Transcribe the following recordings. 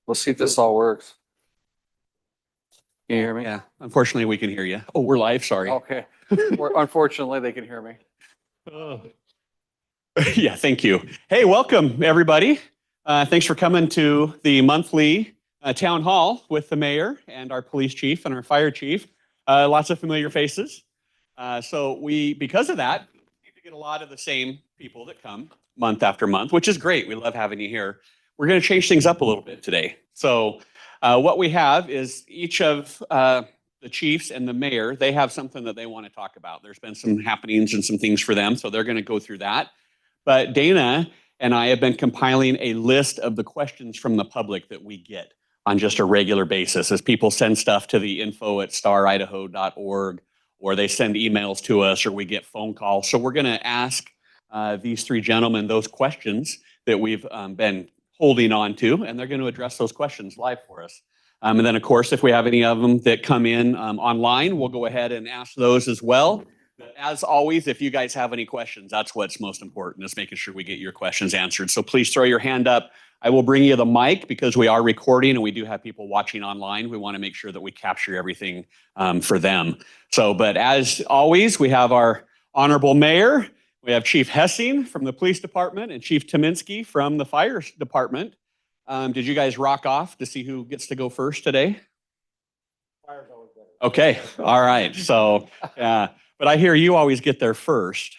Let's see if this all works. Can you hear me? Yeah, unfortunately, we can hear you. Oh, we're live, sorry. Okay. Unfortunately, they can hear me. Oh. Yeah, thank you. Hey, welcome, everybody. Thanks for coming to the monthly town hall with the mayor and our police chief and our fire chief. Lots of familiar faces. Because of that, we get a lot of the same people that come month after month, which is great. We love having you here. We're going to change things up a little bit today. So what we have is each of the chiefs and the mayor, they have something that they want to talk about. There's been some happenings and some things for them, so they're going to go through that. But Dana and I have been compiling a list of the questions from the public that we get on just a regular basis as people send stuff to the info@staridaho.org, or they send emails to us, or we get phone calls. So we're going to ask these three gentlemen those questions that we've been holding on to, and they're going to address those questions live for us. And then, of course, if we have any of them that come in online, we'll go ahead and ask those as well. But as always, if you guys have any questions, that's what's most important, is making sure we get your questions answered. So please throw your hand up. I will bring you the mic because we are recording and we do have people watching online. We want to make sure that we capture everything for them. But as always, we have our honorable mayor. We have Chief Hessing from the police department and Chief Tominski from the fire department. Did you guys rock off to see who gets to go first today? Fire's always better. Okay, all right. So, yeah, but I hear you always get there first.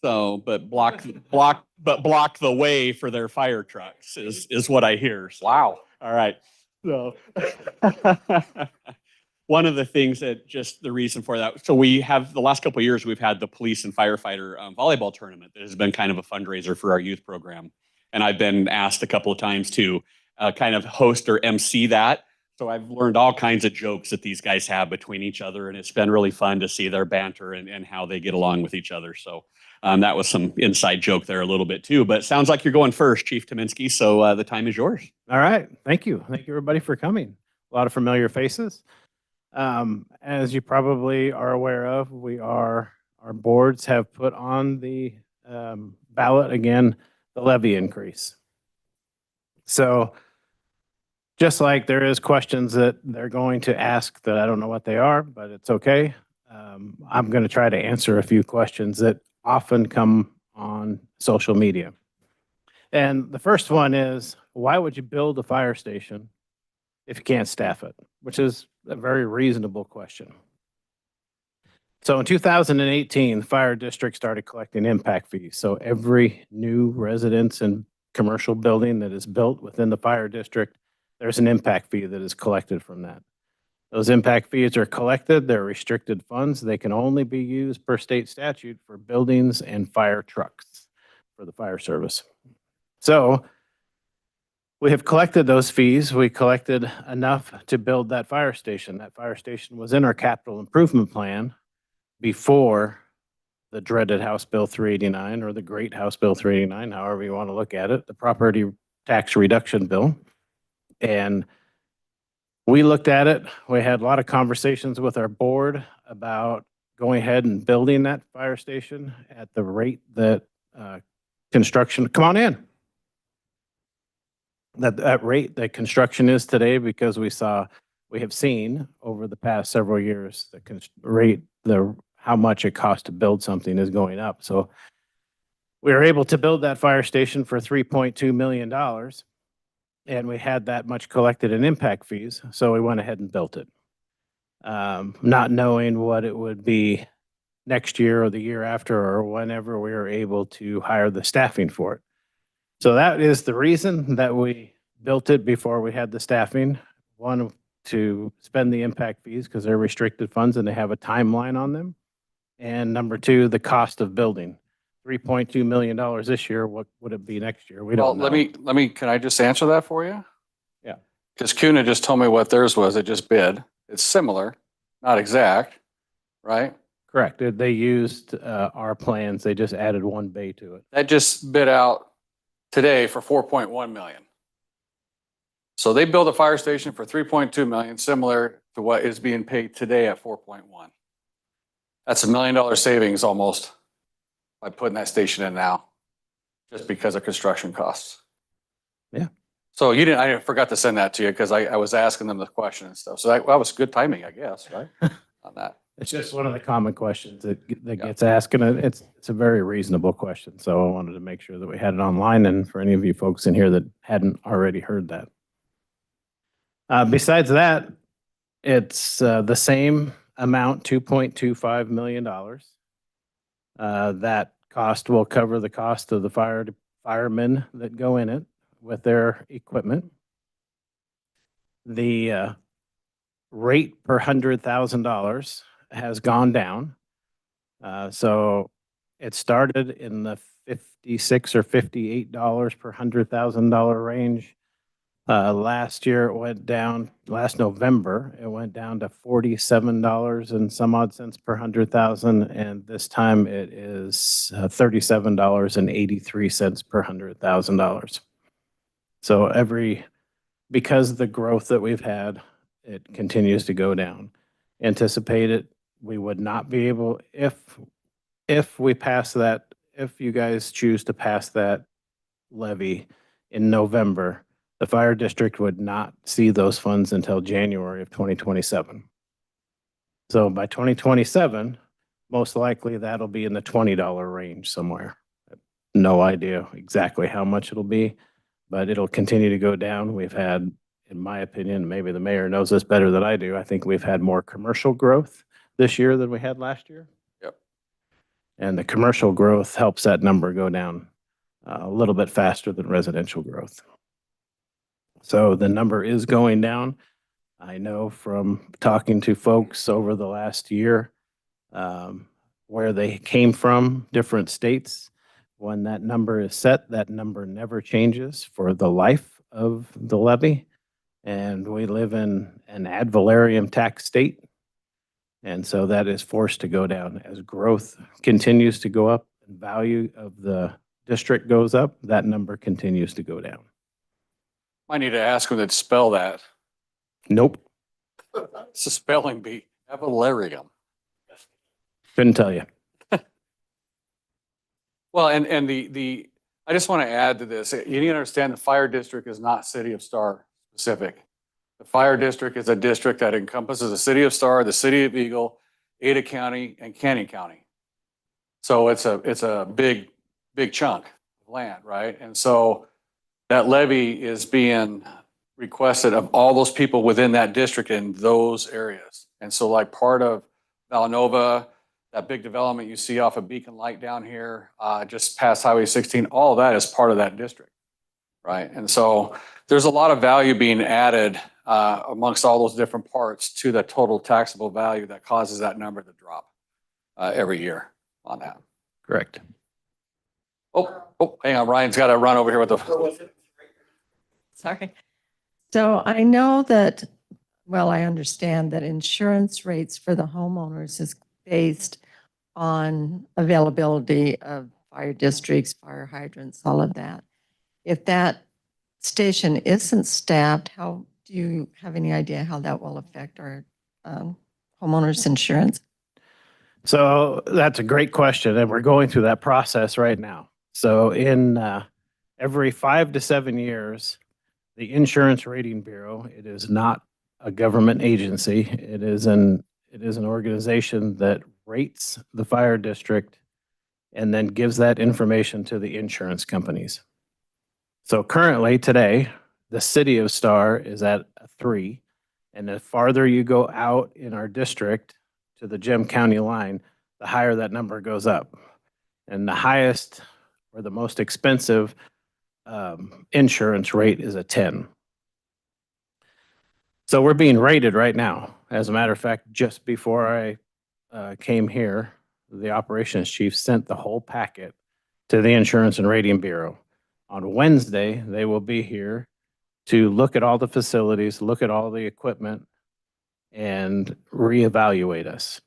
So, but block the way for their fire trucks is what I hear. So, Wow. all right. So, one of the things that just the reason for that. So we have the last couple of years we've had the police and firefighter volleyball tournament that has been kind of a fundraiser for our youth program. And I've been asked a couple of times to kind of host or MC that. So I've learned all kinds of jokes that these guys have between each other, and it's been really fun to see their banter and how they get along with each other. So that was some inside joke there a little bit too. But it sounds like you're going first, Chief Tominski. So the time is yours. All right. Thank you. Thank you, everybody, for coming. A lot of familiar faces. As you probably are aware of, our boards have put on the ballot again the levy increase. So just like there is questions that they're going to ask that I don't know what they are, but it's okay. I'm going to try to answer a few questions that often come on social media. And the first one is, why would you build a fire station if you can't staff it? Which is a very reasonable question. So in 2018, the fire district started collecting impact fees. So every new residence and commercial building that is built within the fire district, there's an impact fee that is collected from that. Those impact fees are collected. They're restricted funds. They can only be used per state statute for buildings and fire trucks for the fire service. So we have collected those fees. We collected enough to build that fire station. That fire station was in our capital improvement plan before the dreaded House Bill 389, or the great House Bill 389, however you want to look at it, the property tax reduction bill. And we looked at it. We had a lot of conversations with our board about going ahead and building that fire station at the rate that construction, come on in. That rate that construction is today, because we have seen over the past several years how much it costs to build something is going up. So we were able to build that fire station for $3.2 million, and we had that much collected in impact fees. So we went ahead and built it, not knowing what it would be next year or the year after, or whenever we were able to hire the staffing for it. So that is the reason that we built it before we had the staffing. One, to spend the impact fees because they're restricted funds and they have a timeline on them. And number two, the cost of building. $3.2 million this year. What would it be next year? We don't know. Let me, can I just answer that for you? Yeah. Because CUNA just told me what theirs was. It just bid. It's similar, not exact, right? Correct. They used our plans. They just added one bay to it. That just bid out today for 4.1 million. So they built a fire station for 3.2 million, similar to what is being paid today at 4.1. That's $1 million savings almost by putting that station in now, just because of construction costs. Yeah. So I forgot to send that to you because I was asking them the question and stuff. So that was good timing, I guess, right? On that. It's just one of the common questions that Yeah. gets asked, and it's a very reasonable question. So I wanted to make sure that we had it online, and for any of you folks in here that hadn't already heard that. Besides that, it's the same amount, $2.25 million. That cost will cover the cost of the firemen that go in it with their equipment. The rate per $100,000 has gone down. So it started in the $56 or $58 per $100,000 range. Last year it went down, last November, it went down to $47 and some odd cents per 100,000. And this time it is $37.83 per $100,000. So because of the growth that we've had, it continues to go down. Anticipated we would not be able, if we pass that, if you guys choose to pass that levy in November, the fire district would not see those funds until January of 2027. So by 2027, most likely that'll be in the $20 range somewhere. No idea exactly how much it'll be, but it'll continue to go down. We've had, in my opinion, maybe the mayor knows this better than I do, I think we've had more commercial growth this year than we had last year. Yep. And the commercial growth helps that number go down a little bit faster than residential growth. So the number is going down. I know from talking to folks over the last year where they came from, different states. When that number is set, that number never changes for the life of the levy. And we live in an ad valorem tax state. And so that is forced to go down. As growth continues to go up and value of the district goes up, that number continues to go down. I need to ask them to spell that. Nope, It's a spelling bee. Ad valorem. couldn't tell you. Well, and I just want to add to this. You need to understand the fire district is not City of Star specific. The fire district is a district that encompasses the City of Star, the City of Eagle, Ada County, and Canyon County. So it's a big chunk of land, right? And so that levy is being requested of all those people within that district in those areas. And so like part of Villanova, that big development you see off of Beacon Light down here, just past Highway 16, all of that is part of that district, right? And so there's a lot of value being added amongst all those different parts to the total taxable value that causes that number to drop every year on that. Correct. Oh, hang on, Ryan's got to run over here with the. Sorry. So I know that, well, I understand that insurance rates for the homeowners is based on availability of fire districts, fire hydrants, all of that. If that station isn't staffed, how do you have any idea how that will affect our homeowners insurance? So that's a great question, and we're going through that process right now. So in every 5 to 7 years, the Insurance Rating Bureau, it is not a government agency. It is an organization that rates the fire district and then gives that information to the insurance companies. So currently today, the City of Star is at a 3. And the farther you go out in our district to the Gem County line, the higher that number goes up. And the highest or the most expensive insurance rate is a 10. So we're being rated right now. As a matter of fact, just before I came here, the operations chief sent the whole packet to the Insurance and Rating Bureau. On Wednesday, they will be here to look at all the facilities, look at all the equipment, and reevaluate us.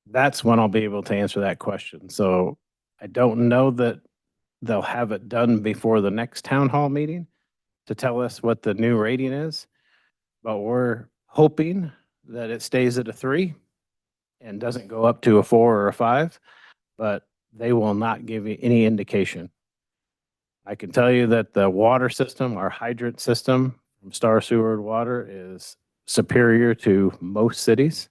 That's when I'll be able to answer that question. So I don't know that they'll have it done before the next town hall meeting to tell us what the new rating is, but we're hoping that it stays at a 3 and doesn't go up to a 4 or a 5, but they will not give you any indication. I can tell you that the water system, our hydrant system from Star Sewer Water is superior to most cities.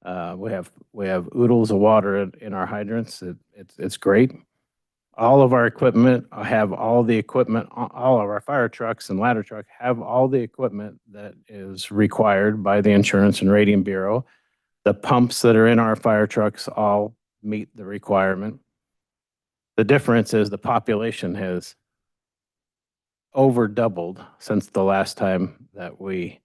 We have oodles of water in our hydrants. It's great. All of our equipment have all the equipment, all of our fire trucks and ladder truck have all the equipment that is required by the Insurance and Rating Bureau. The pumps that are in our fire trucks all meet the requirement. The difference is the population has over doubled since the last time that we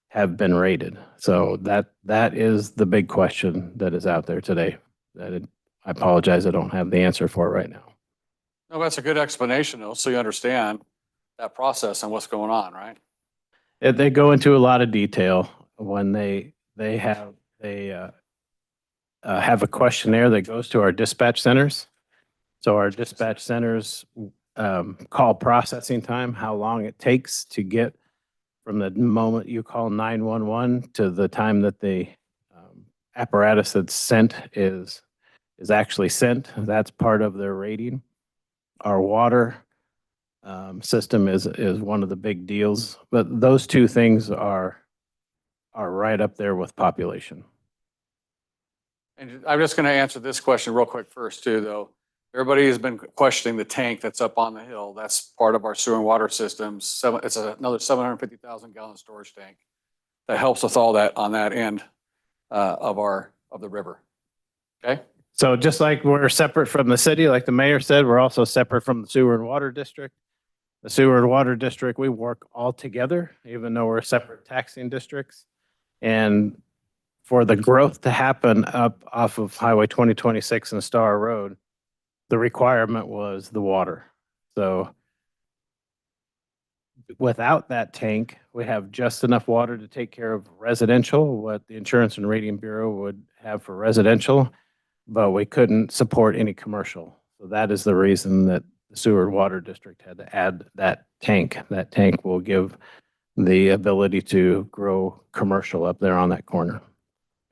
have been rated. So that is the big question that is out there today. I apologize, I don't have the answer for it right now. No, that's a good explanation though, so you understand that process and what's going on, right? They go into a lot of detail when they have a questionnaire that goes to our dispatch centers. So our dispatch centers call processing time, how long it takes to get from the moment you call 911 to the time that the apparatus that's sent is actually sent. That's part of their rating. Our water system is one of the big deals, but those two things are right up there with population. And I'm just going to answer this question real quick first too, though. Everybody has been questioning the tank that's up on the hill. That's part of our sewer and water systems. It's another 750,000 gallon storage tank that helps with all that on that end of the river. Okay. So just like we're separate from the city, like the mayor said, we're also separate from the sewer and water district. The sewer and water district, we work all together, even though we're separate taxing districts. And for the growth to happen up off of Highway 2026 and Star Road, the requirement was the water. So without that tank, we have just enough water to take care of residential, what the Insurance and Rating Bureau would have for residential, but we couldn't support any commercial. So that is the reason that the sewer and water district had to add that tank. That tank will give the ability to grow commercial up there on that corner.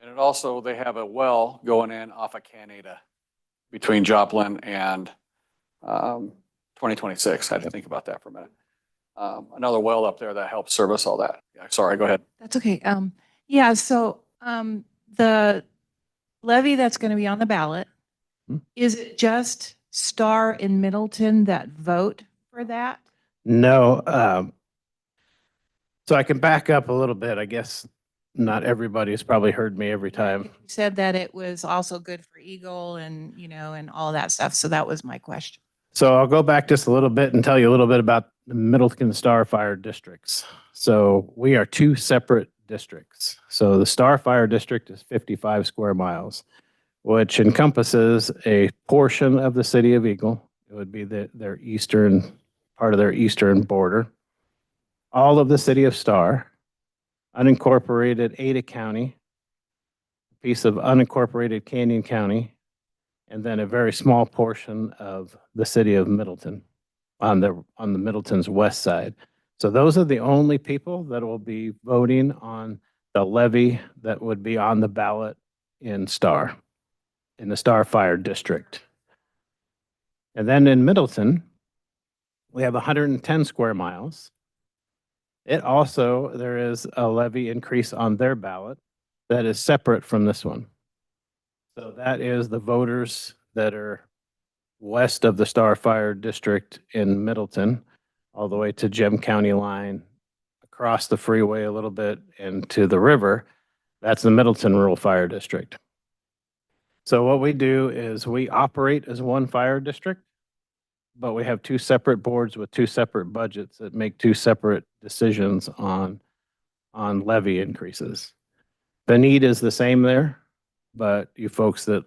And it also, they have a well going in off of Canada between Joplin and 2026. I had to think about that for a minute. Another well up there that helps service all that. Yeah, sorry, go ahead. That's okay. Yeah, so the levy that's going to be on the ballot, is it just Star in Middleton that vote for that? No. So I can back up a little bit. I guess not everybody has probably heard me every time. You said that it was also good for Eagle and, and all that stuff. So that was my question. So I'll go back just a little bit and tell you a little bit about the Middleton Star Fire districts. So we are two separate districts. So the Star Fire District is 55 square miles, which encompasses a portion of the city of Eagle. It would be their eastern part of their eastern border. All of the city of Star, unincorporated Ada County, a piece of unincorporated Canyon County, and then a very small portion of the city of Middleton on the Middleton's west side. So those are the only people that will be voting on the levy that would be on the ballot in Star, in the Star Fire District. And then in Middleton, we have 110 square miles. There is a levy increase on their ballot that is separate from this one. So that is the voters that are west of the Star Fire District in Middleton, all the way to Gem County line, across the freeway a little bit and to the river. That's the Middleton Rural Fire District. So what we do is we operate as one fire district, but we have two separate boards with two separate budgets that make two separate decisions on levy increases. The need is the same there, but you folks that,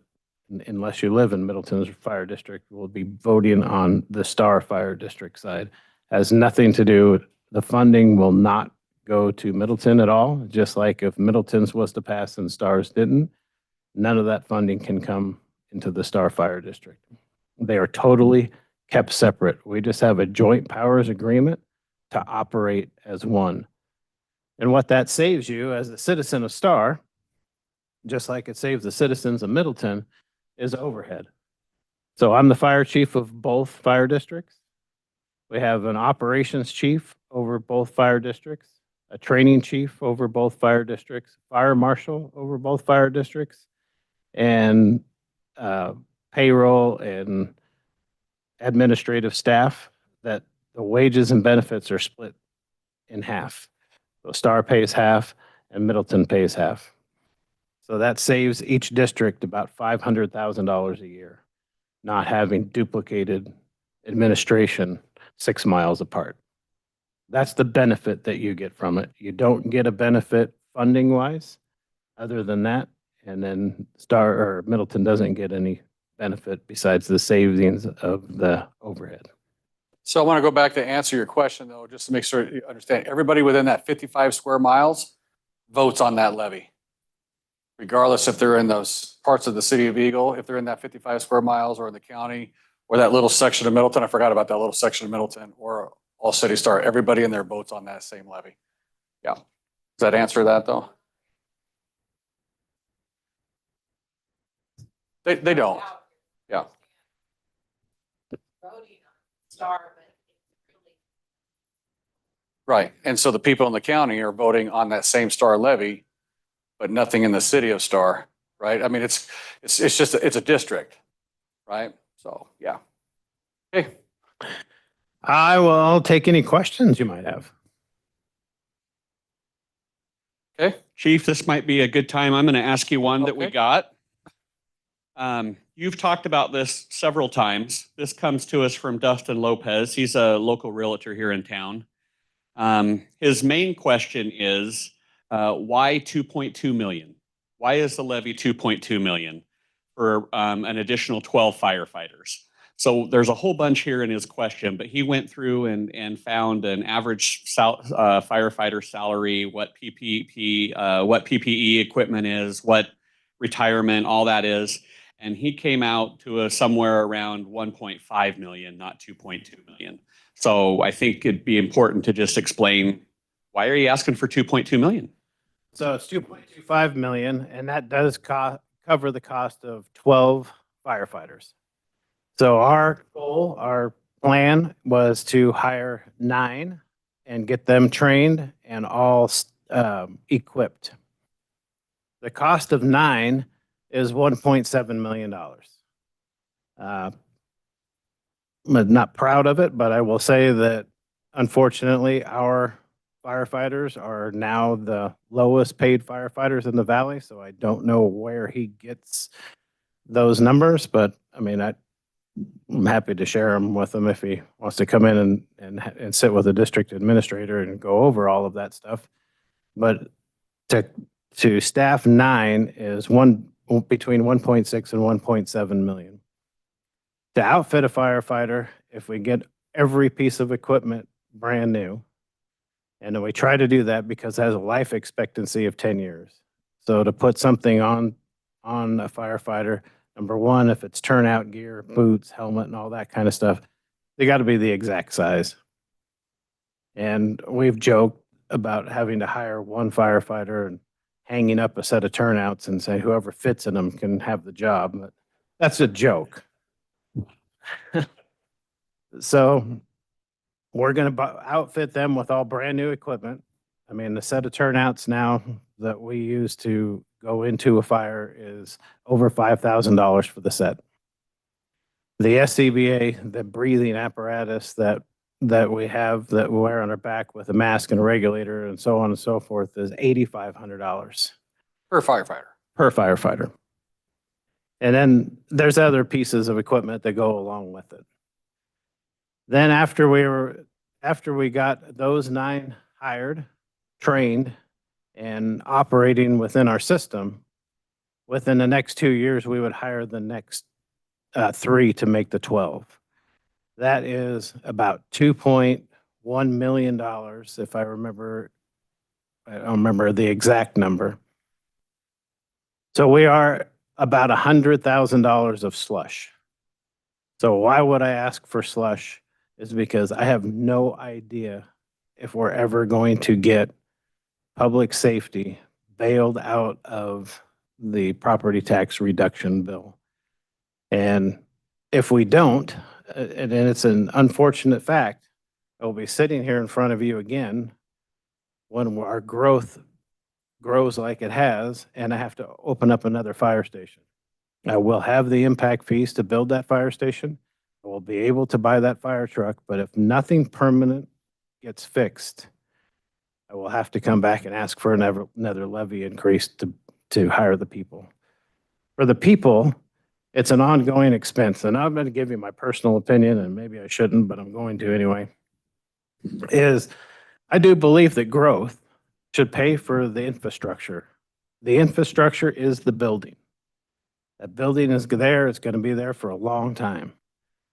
unless you live in Middleton's fire district, will be voting on the Star Fire District side. Has nothing to do, the funding will not go to Middleton at all, just like if Middleton's was to pass and Star's didn't, none of that funding can come into the Star Fire District. They are totally kept separate. We just have a joint powers agreement to operate as one. And what that saves you as a citizen of Star, just like it saves the citizens of Middleton, is overhead. So I'm the fire chief of both fire districts. We have an operations chief over both fire districts, a training chief over both fire districts, fire marshal over both fire districts, and payroll and administrative staff that the wages and benefits are split in half. So Star pays half and Middleton pays half. So that saves each district about $500,000 a year, not having duplicated administration 6 miles apart. That's the benefit that you get from it. You don't get a benefit funding wise other than that. And then Star or Middleton doesn't get any benefit besides the savings of the overhead. So I want to go back to answer your question though, just to make sure you understand. Everybody within that 55 square miles votes on that levy. Regardless if they're in those parts of the city of Eagle, if they're in that 55 square miles or in the county, or that little section of Middleton, I forgot about that little section of Middleton, or All City Star, everybody in there votes on that same levy. Yeah. Does that answer that though? They don't. Yeah. Right. And so the people in the county are voting on that same Star levy, but nothing in the city of Star, right? I mean, it's just, it's a district, right? So, yeah. Okay. I will take any questions you might have. Okay. Chief, this might be a good time. I'm going to ask you one that we Okay. got. You've talked about this several times. This comes to us from Dustin Lopez. He's a local realtor here in town. His main question is, why 2.2 million? Why is the levy 2.2 million for an additional 12 firefighters? So there's a whole bunch here in his question, but he went through and found an average firefighter salary, what PPE equipment is, what retirement, all that is. And he came out to somewhere around 1.5 million, not 2.2 million. So I think it'd be important to just explain, why are you asking for 2.2 million? So it's 2.25 million, and that does cover the cost of 12 firefighters. So our goal, our plan was to hire 9 and get them trained and all equipped. The cost of 9 is $1.7 million. I'm not proud of it, but I will say that unfortunately, our firefighters are now the lowest paid firefighters in the valley. So I don't know where he gets those numbers, but I mean, I'm happy to share them with him if he wants to come in and sit with the district administrator and go over all of that stuff. But to staff 9 is between 1.6 and 1.7 million. To outfit a firefighter, if we get every piece of equipment brand new, and then we try to do that because it has a life expectancy of 10 years. So to put something on a firefighter, number one, if it's turnout gear, boots, helmet, and all that kind of stuff, they got to be the exact size. And we've joked about having to hire one firefighter and hanging up a set of turnouts and say whoever fits in them can have the job. But that's a joke. So we're going to outfit them with all brand new equipment. I mean, the set of turnouts now that we use to go into a fire is over $5,000 for the set. The SCBA, the breathing apparatus that we have that we wear on our back with a mask and a regulator and so on and so forth is $8,500 Per firefighter. per firefighter. And then there's other pieces of equipment that go along with it. Then after we got those 9 hired, trained, and operating within our system, within the next 2 years, we would hire the next 3 to make the 12. That is about $2.1 million, if I remember. I don't remember the exact number. So we are about $100,000 of slush. So why would I ask for slush? Is because I have no idea if we're ever going to get public safety bailed out of the property tax reduction bill. And if we don't, and it's an unfortunate fact, I will be sitting here in front of you again when our growth grows like it has, and I have to open up another fire station. I will have the impact fees to build that fire station. I will be able to buy that fire truck, but if nothing permanent gets fixed, I will have to come back and ask for another levy increase to hire the people. For the people, it's an ongoing expense, and I'm going to give you my personal opinion, and maybe I shouldn't, but I'm going to anyway, is I do believe that growth should pay for the infrastructure. The infrastructure is the building. That building is there, it's going to be there for a long time.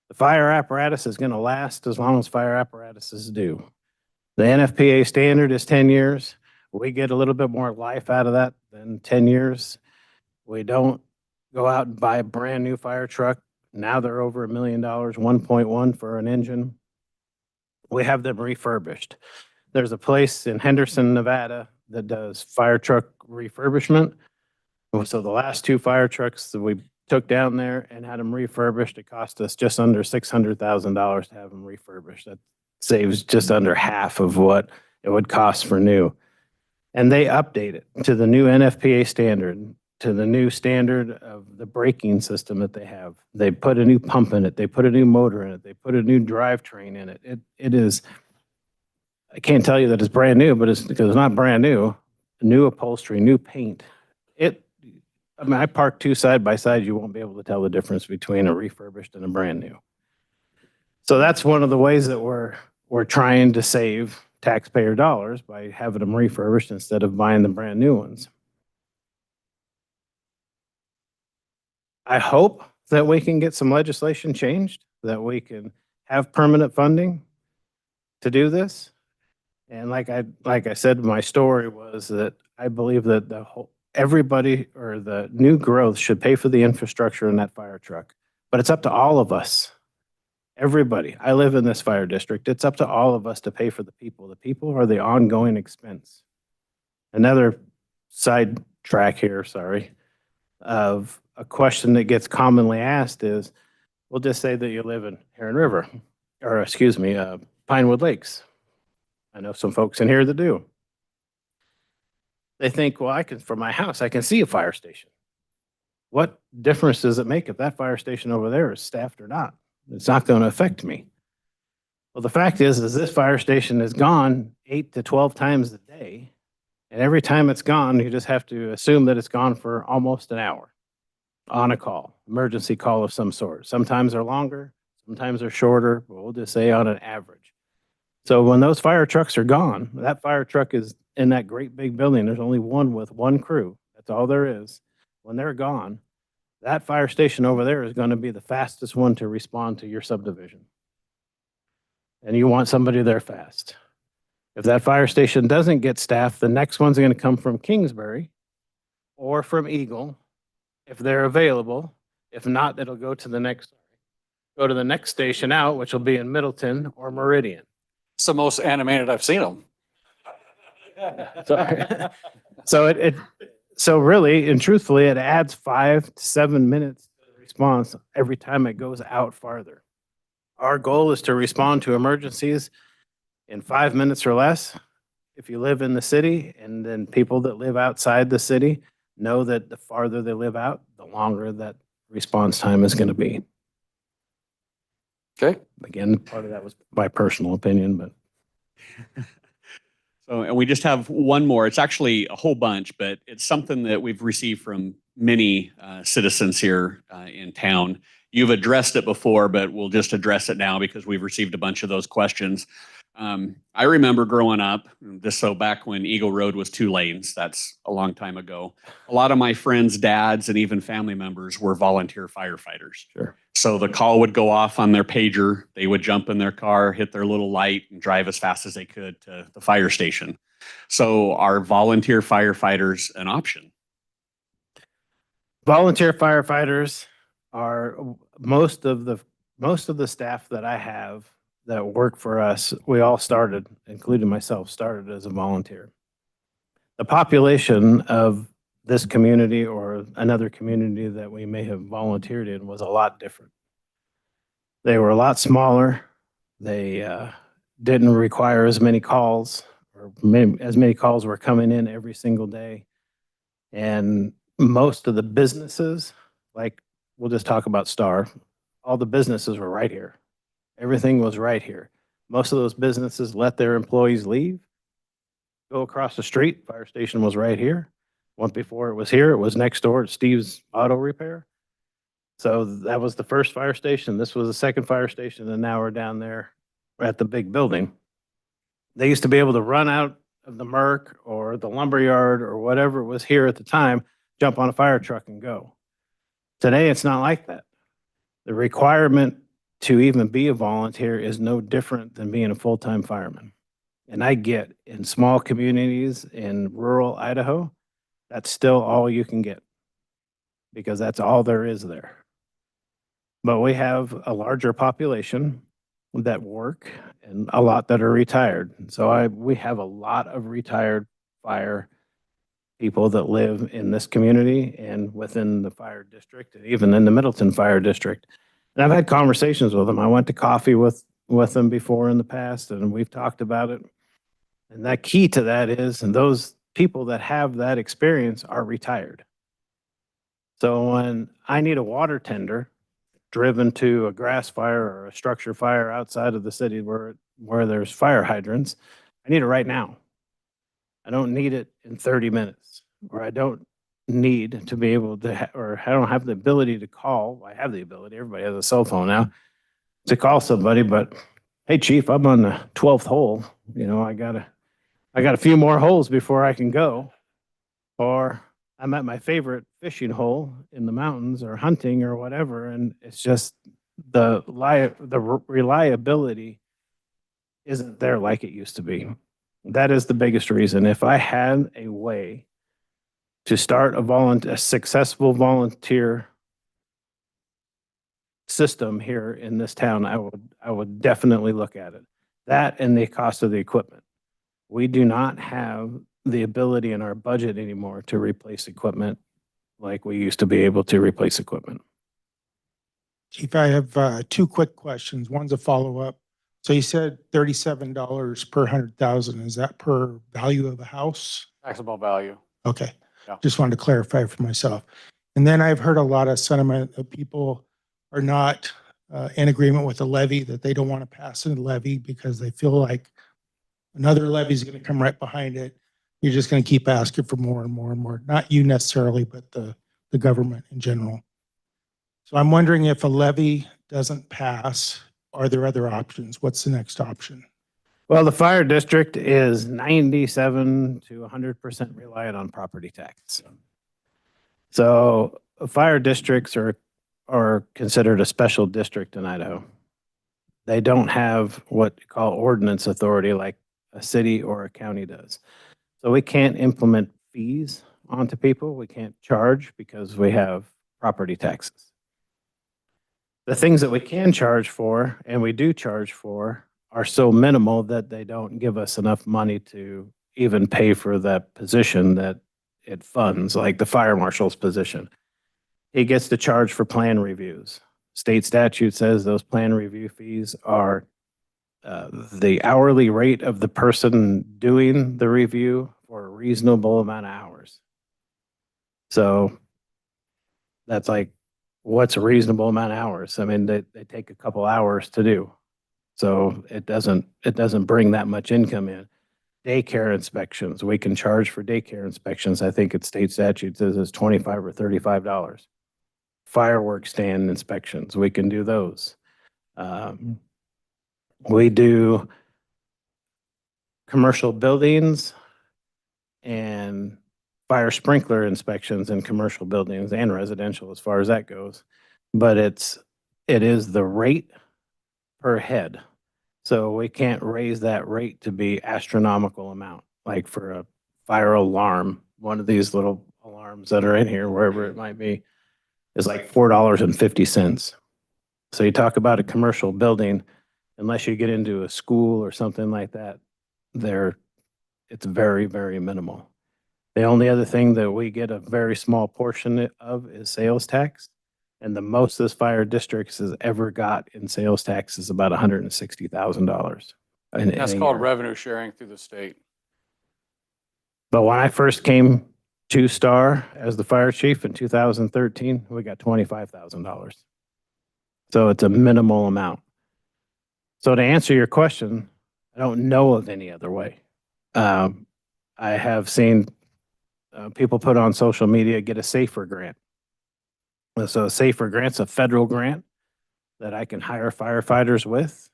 The fire apparatus is going to last as long as fire apparatuses do. The NFPA standard is 10 years. We get a little bit more life out of that than 10 years. We don't go out and buy a brand new fire truck. Now they're over $1 million, 1.1 for an engine. We have them refurbished. There's a place in Henderson, Nevada that does fire truck refurbishment. So the last 2 fire trucks that we took down there and had them refurbished, it cost us just under $600,000 to have them refurbished. That saves just under half of what it would cost for new. And they update it to the new NFPA standard, to the new standard of the braking system that they have. They put a new pump in it. They put a new motor in it. They put a new drivetrain in it. It is, I can't tell you that it's brand new, but it's because it's not brand new. New upholstery, new paint. I mean, I park 2 side by side. You won't be able to tell the difference between a refurbished and a brand new. So that's one of the ways that we're trying to save taxpayer dollars by having them refurbished instead of buying the brand new ones. I hope that we can get some legislation changed, that we can have permanent funding to do this. And like I said, my story was that I believe that everybody or the new growth should pay for the infrastructure in that fire truck. But it's up to all of us. Everybody. I live in this fire district. It's up to all of us to pay for the people. The people are the ongoing expense. Another side track here, sorry, of a question that gets commonly asked is, we'll just say that you live in Heron River, or excuse me, Pinewood Lakes. I know some folks in here that do. They think, well, from my house, I can see a fire station. What difference does it make if that fire station over there is staffed or not? It's not going to affect me. Well, the fact is this fire station is gone 8 to 12 times a day. And every time it's gone, you just have to assume that it's gone for almost an hour on a call, emergency call of some sort. Sometimes they're longer, sometimes they're shorter, but we'll just say on an average. So when those fire trucks are gone, that fire truck is in that great big building. There's only one with one crew. That's all there is. When they're gone, that fire station over there is going to be the fastest one to respond to your subdivision. And you want somebody there fast. If that fire station doesn't get staffed, the next one's going to come from Kingsbury or from Eagle if they're available. If not, it'll go to the next station out, which will be in Middleton or Meridian. It's the most animated I've seen them. So really and truthfully, it adds 5 to 7 minutes to response every time it goes out farther. Our goal is to respond to emergencies in 5 minutes or less. If you live in the city, and then people that live outside the city know that the farther they live out, the longer that response time is going to be. Okay. Again, part of that was my personal opinion, but. So, and we just have one more. It's actually a whole bunch, but it's something that we've received from many citizens here in town. You've addressed it before, but we'll just address it now because we've received a bunch of those questions. I remember growing up, so back when Eagle Road was 2 lanes, that's a long time ago. A lot of my friends' dads and even family members were volunteer firefighters. Sure. So the call would go off on their pager. They would jump in their car, hit their little light, and drive as fast as they could to the fire station. So are volunteer firefighters an option? Volunteer firefighters are most of the staff that I have that work for us. We all started, including myself, started as a volunteer. The population of this community or another community that we may have volunteered in was a lot different. They were a lot smaller. They didn't require as many calls, or as many calls were coming in every single day. And most of the businesses, like, we'll just talk about Star, all the businesses were right here. Everything was right here. Most of those businesses let their employees leave, go across the street. Fire station was right here. Once before it was here, it was next door at Steve's Auto Repair. So that was the first fire station. This was the second fire station, and now we're down there at the big building. They used to be able to run out of the Merc or the lumberyard or whatever was here at the time, jump on a fire truck and go. Today, it's not like that. The requirement to even be a volunteer is no different than being a full-time fireman. And I get in small communities in rural Idaho, that's still all you can get because that's all there is there. But we have a larger population that work and a lot that are retired. So we have a lot of retired fire people that live in this community and within the fire district, and even in the Middleton Fire District. And I've had conversations with them. I went to coffee with them before in the past, and we've talked about it. And that key to that is, and those people that have that experience are retired. So when I need a water tender driven to a grass fire or a structure fire outside of the city where there's fire hydrants, I need it right now. I don't need it in 30 minutes, or I don't need to be able to, or I don't have the ability to call. I have the ability, everybody has a cell phone now, to call somebody, but hey, chief, I'm on the 12th hole. You know, I got a few more holes before I can go. Or I'm at my favorite fishing hole in the mountains or hunting or whatever. And it's just the reliability isn't there like it used to be. That is the biggest reason. If I had a way to start a successful volunteer system here in this town, I would definitely look at it. That and the cost of the equipment. We do not have the ability in our budget anymore to replace equipment like we used to be able to replace equipment. Chief, I have two quick questions. One's a follow-up. So you said $37 per 100,000. Is that per value of a house? Taxable value. Okay. Yeah. Just wanted to clarify for myself. And then I've heard a lot of sentiment that people are not in agreement with the levy, that they don't want to pass a levy because they feel like another levy is going to come right behind it. You're just going to keep asking for more and more and more. Not you necessarily, but the government in general. So I'm wondering, if a levy doesn't pass, are there other options? What's the next option? Well, the fire district is 97 to 100% reliant on property tax. So fire districts are considered a special district in Idaho. They don't have what you call ordinance authority like a city or a county does. So we can't implement fees onto people. We can't charge because we have property taxes. The things that we can charge for, and we do charge for, are so minimal that they don't give us enough money to even pay for that position that it funds, like the fire marshal's position. He gets to charge for plan reviews. State statute says those plan review fees are the hourly rate of the person doing the review for a reasonable amount of hours. So that's like, what's a reasonable amount of hours? I mean, they take a couple hours to do. So it doesn't bring that much income in. Daycare inspections, we can charge for daycare inspections. I think it's state statute says it's $25 or $35. Fireworks stand inspections, we can do those. We do commercial buildings and fire sprinkler inspections in commercial buildings and residential as far as that goes. But it is the rate per head. So we can't raise that rate to be astronomical amount, like for a fire alarm, one of these little alarms that are in here, wherever it might be, is like $4.50. So you talk about a commercial building, unless you get into a school or something like that, it's very, very minimal. The only other thing that we get a very small portion of is sales tax. And the most this fire district has ever got in sales tax is about $160,000. in That's a called year. revenue sharing through the state. But when I first came to Star as the fire chief in 2013, we got $25,000. So it's a minimal amount. So to answer your question, I don't know of any other way. I have seen people put on social media, get a SAFER grant. So a SAFER grant's a federal grant that I can hire firefighters with.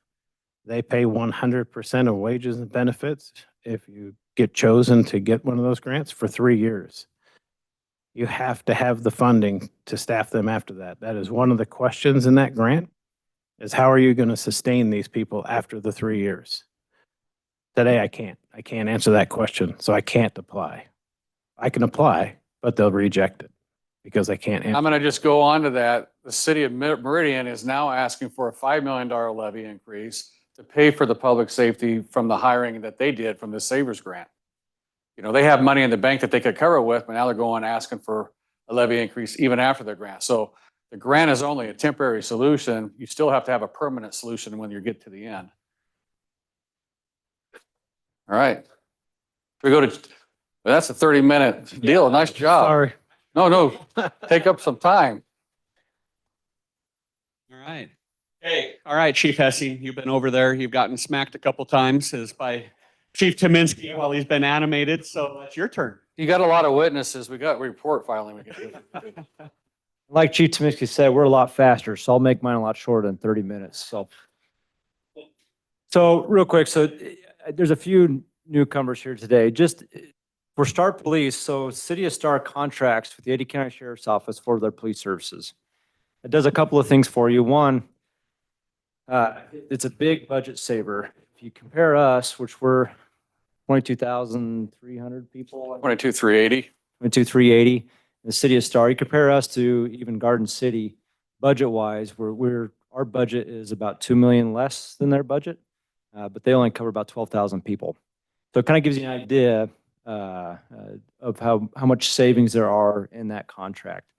They pay 100% of wages and benefits if you get chosen to get one of those grants for 3 years. You have to have the funding to staff them after that. That is one of the questions in that grant, is how are you going to sustain these people after the 3 years? Today, I can't. I can't answer that question, so I can't apply. I can apply, but they'll reject it because I can't I'm answer. going to just go on to that. The city of Meridian is now asking for a $5 million levy increase to pay for the public safety from the hiring that they did from the Savers grant. You know, they have money in the bank that they could cover with, but now they're going asking for a levy increase even after the grant. So the grant is only a temporary solution. You still have to have a permanent solution when you get to the end. All right. We go to, well, that's a 30-minute deal. Nice job. Sorry. No, take up some time. All right. Hey, all right, Chief Hesse, you've been over there. You've gotten smacked a couple times as by Chief Tominski while he's been animated. So it's your turn. You got a lot of witnesses. We got report filing. We can do. Like Chief Tominski said, we're a lot faster, so I'll make mine a lot shorter than 30 minutes. So real quick, there's a few newcomers here today. Just for Star Police, so City of Star contracts with the Ada County Sheriff's Office for their police services. It does a couple of things for you. One, it's a big budget saver. If you compare us, which we're 22,300 people. 22,380. 22,380 in the City of Star. You compare us to even Garden City, budget-wise, our budget is about 2 million less than their budget, but they only cover about 12,000 people. So it kind of gives you an idea of how much savings there are in that contract.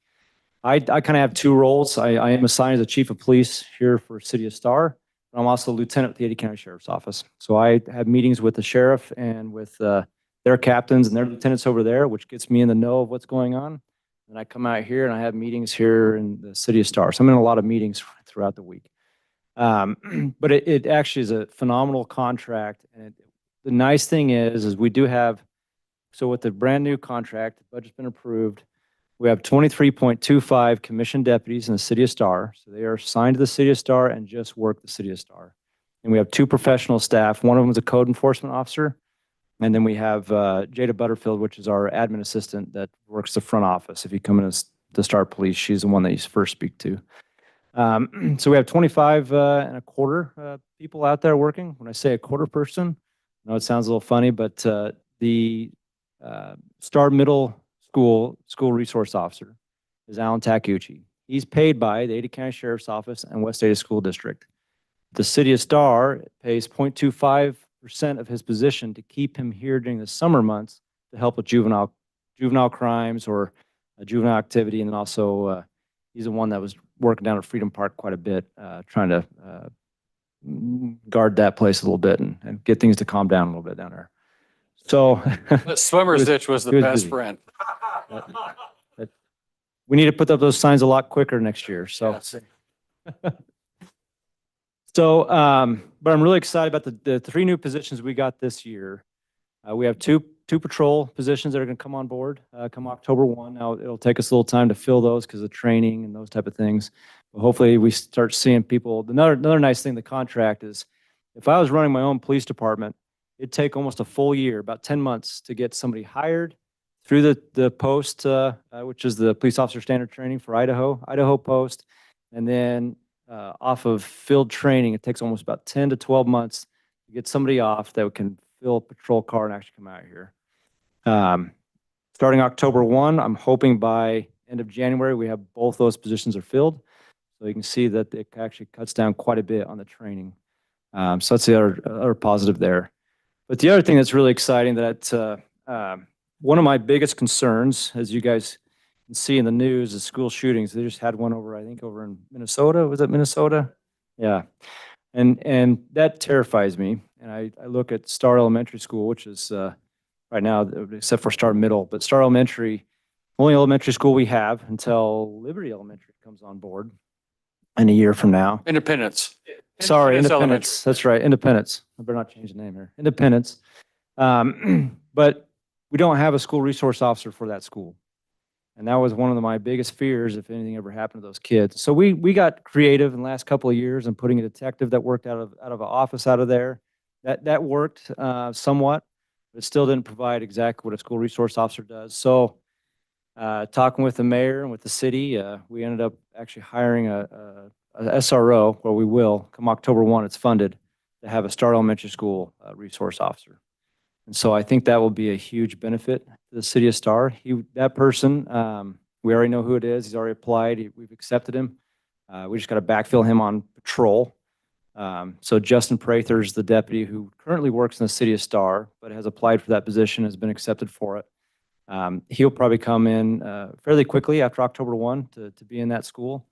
I kind of have two roles. I am assigned as a chief of police here for City of Star, but I'm also a lieutenant with the Ada County Sheriff's Office. So I have meetings with the sheriff and with their captains and their lieutenants over there, which gets me in the know of what's going on. And I come out here and I have meetings here in the City of Star. So I'm in a lot of meetings throughout the week. But it actually is a phenomenal contract. And the nice thing is we do have, so with the brand new contract, the budget's been approved. We have 23.25 commissioned deputies in the City of Star. So they are assigned to the City of Star and just work the City of Star. And we have 2 professional staff. One of them is a code enforcement officer. And then we have Jada Butterfield, which is our admin assistant that works the front office. If you come in as the Star Police, she's the one that you first speak to. So we have 25 and a quarter people out there working. When I say a quarter person, I know it sounds a little funny, but the Star Middle School Resource Officer is Alan Takuchi. He's paid by the Ada County Sheriff's Office and West Ada School District. The City of Star pays 0.25% of his position to keep him here during the summer months to help with juvenile crimes or juvenile activity. And then also he's the one that was working down at Freedom Park quite a bit, trying to guard that place a little bit and get things to calm down a little bit down there. So The swimmer's ditch was the Good best busy. friend. we need to put up those signs a lot quicker next year. So. Yes. So, but I'm really excited about the 3 new positions we got this year. We have two patrol positions that are going to come on board come October 1. Now, it'll take us a little time to fill those because of training and those type of things. But hopefully we start seeing people. Another nice thing, the contract is, if I was running my own police department, it'd take almost a full year, about 10 months to get somebody hired through the post, which is the police officer standard training for Idaho post. And then off of field training, it takes almost about 10 to 12 months to get somebody off that can fill a patrol car and actually come out here. Starting October 1, I'm hoping by end of January, we have both those positions are filled. So you can see that it actually cuts down quite a bit on the training. So that's the other positive there. But the other thing that's really exciting that one of my biggest concerns, as you guys can see in the news, is school shootings. They just had one over, I think, over in Minnesota. Was it Minnesota? Yeah. And that terrifies me. and I look at Star Elementary School, which is right now, except for Star Middle, but Star Elementary, only elementary school we have until Liberty Elementary comes on board in a year from now. Independence. Sorry, Independence Independence. That's right, Independence. I better not change the name here. Independence. But we don't have a school resource officer for that school. And that was one of my biggest fears if anything ever happened to those kids. So we got creative in the last couple of years and putting a detective that worked out of an office out of there. That worked somewhat, but it still didn't provide exactly what a school resource officer does. So talking with the mayor and with the city, we ended up actually hiring a SRO, where we will, come October 1, it's funded, to have a Star Elementary School resource officer. And so I think that will be a huge benefit to the city of Star. That person, we already know who it is. He's already applied. We've accepted him. We just got to backfill him on patrol. So Justin Prather's the deputy who currently works in the city of Star, but has applied for that position, has been accepted for it. He'll probably come in fairly quickly after October 1 to be in that school.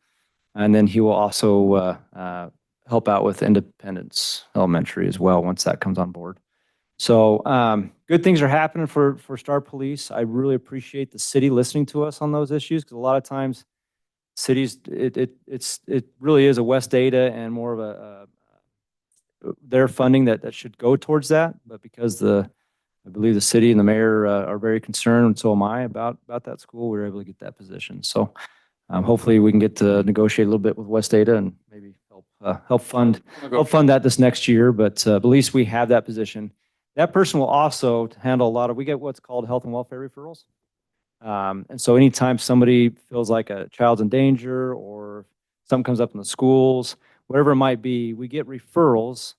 And then he will also help out with Independence Elementary as well once that comes on board. So good things are happening for Star Police. I really appreciate the city listening to us on those issues, because a lot of times cities, it really is a West Data and more of their funding that should go towards that. But because I believe the city and the mayor are very concerned, and so am I, about that school, we were able to get that position. So hopefully we can get to negotiate a little bit with West Data and maybe help fund that this next year. But at least we have that position. That person will also handle a lot of, we get what's called health and welfare referrals. And so anytime somebody feels like a child's in danger or something comes up in the schools, whatever it might be, we get referrals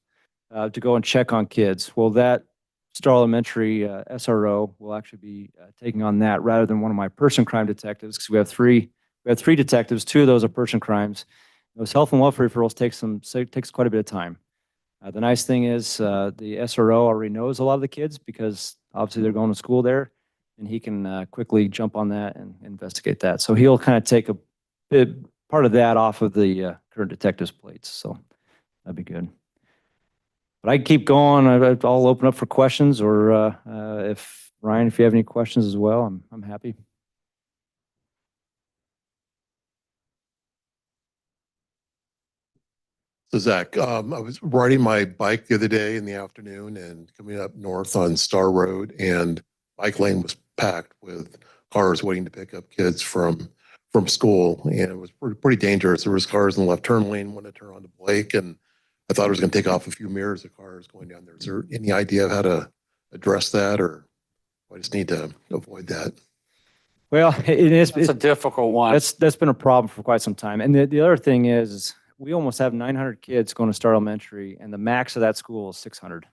to go and check on kids. Well, that Star Elementary SRO will actually be taking on that rather than one of my person crime detectives, because we have three detectives. Two of those are person crimes. Those health and welfare referrals takes quite a bit of time. The nice thing is the SRO already knows a lot of the kids, because obviously they're going to school there, and he can quickly jump on that and investigate that. So he'll kind of take a bit part of that off of the current detective's plates. So that'd be good. But I can keep going. I'll open up for questions, or if Ryan, if you have any questions as well, I'm happy. So Zach, I was riding my bike the other day in the afternoon and coming up north on Star Road, and bike lane was packed with cars waiting to pick up kids from school, and it was pretty dangerous. There was cars in the left turn lane when I turned onto Blake, and I thought it was going to take off a few mirrors of cars going down there. Is there any idea of how to address that, or I just need to avoid that? Well, It's a difficult one. that's been a problem for quite some time. And the other thing is we almost have 900 kids going to Star Elementary, and the max of that school is 600.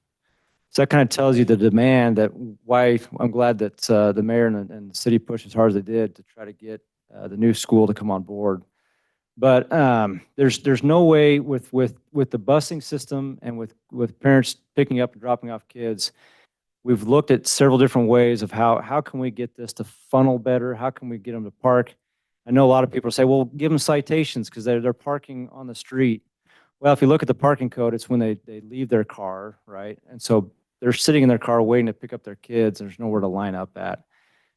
So that kind of tells you the demand, that why I'm glad that the mayor and the city pushed as hard as they did to try to get the new school to come on board. But there's no way with the busing system and with parents picking up and dropping off kids. We've looked at several different ways of how can we get this to funnel better? How can we get them to park? I know a lot of people say, well, give them citations because they're parking on the street. Well, if you look at the parking code, it's when they leave their car, right? And so they're sitting in their car waiting to pick up their kids. There's nowhere to line up at.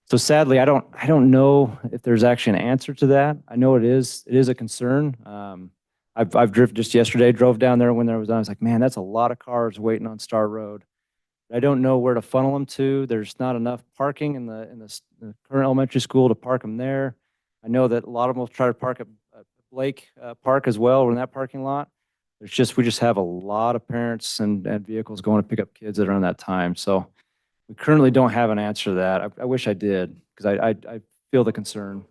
So sadly, I don't know if there's actually an answer to that. I know it is a concern. I've driven just yesterday, drove down there when there was, I was like, man, that's a lot of cars waiting on Star Road. I don't know where to funnel them to. There's not enough parking in the current elementary school to park them there. I know that a lot of them will try to park at Blake Park as well, or in that parking lot. We just have a lot of parents and vehicles going to pick up kids that are on that time. So we currently don't have an answer to that. I wish I did, because I feel the concern.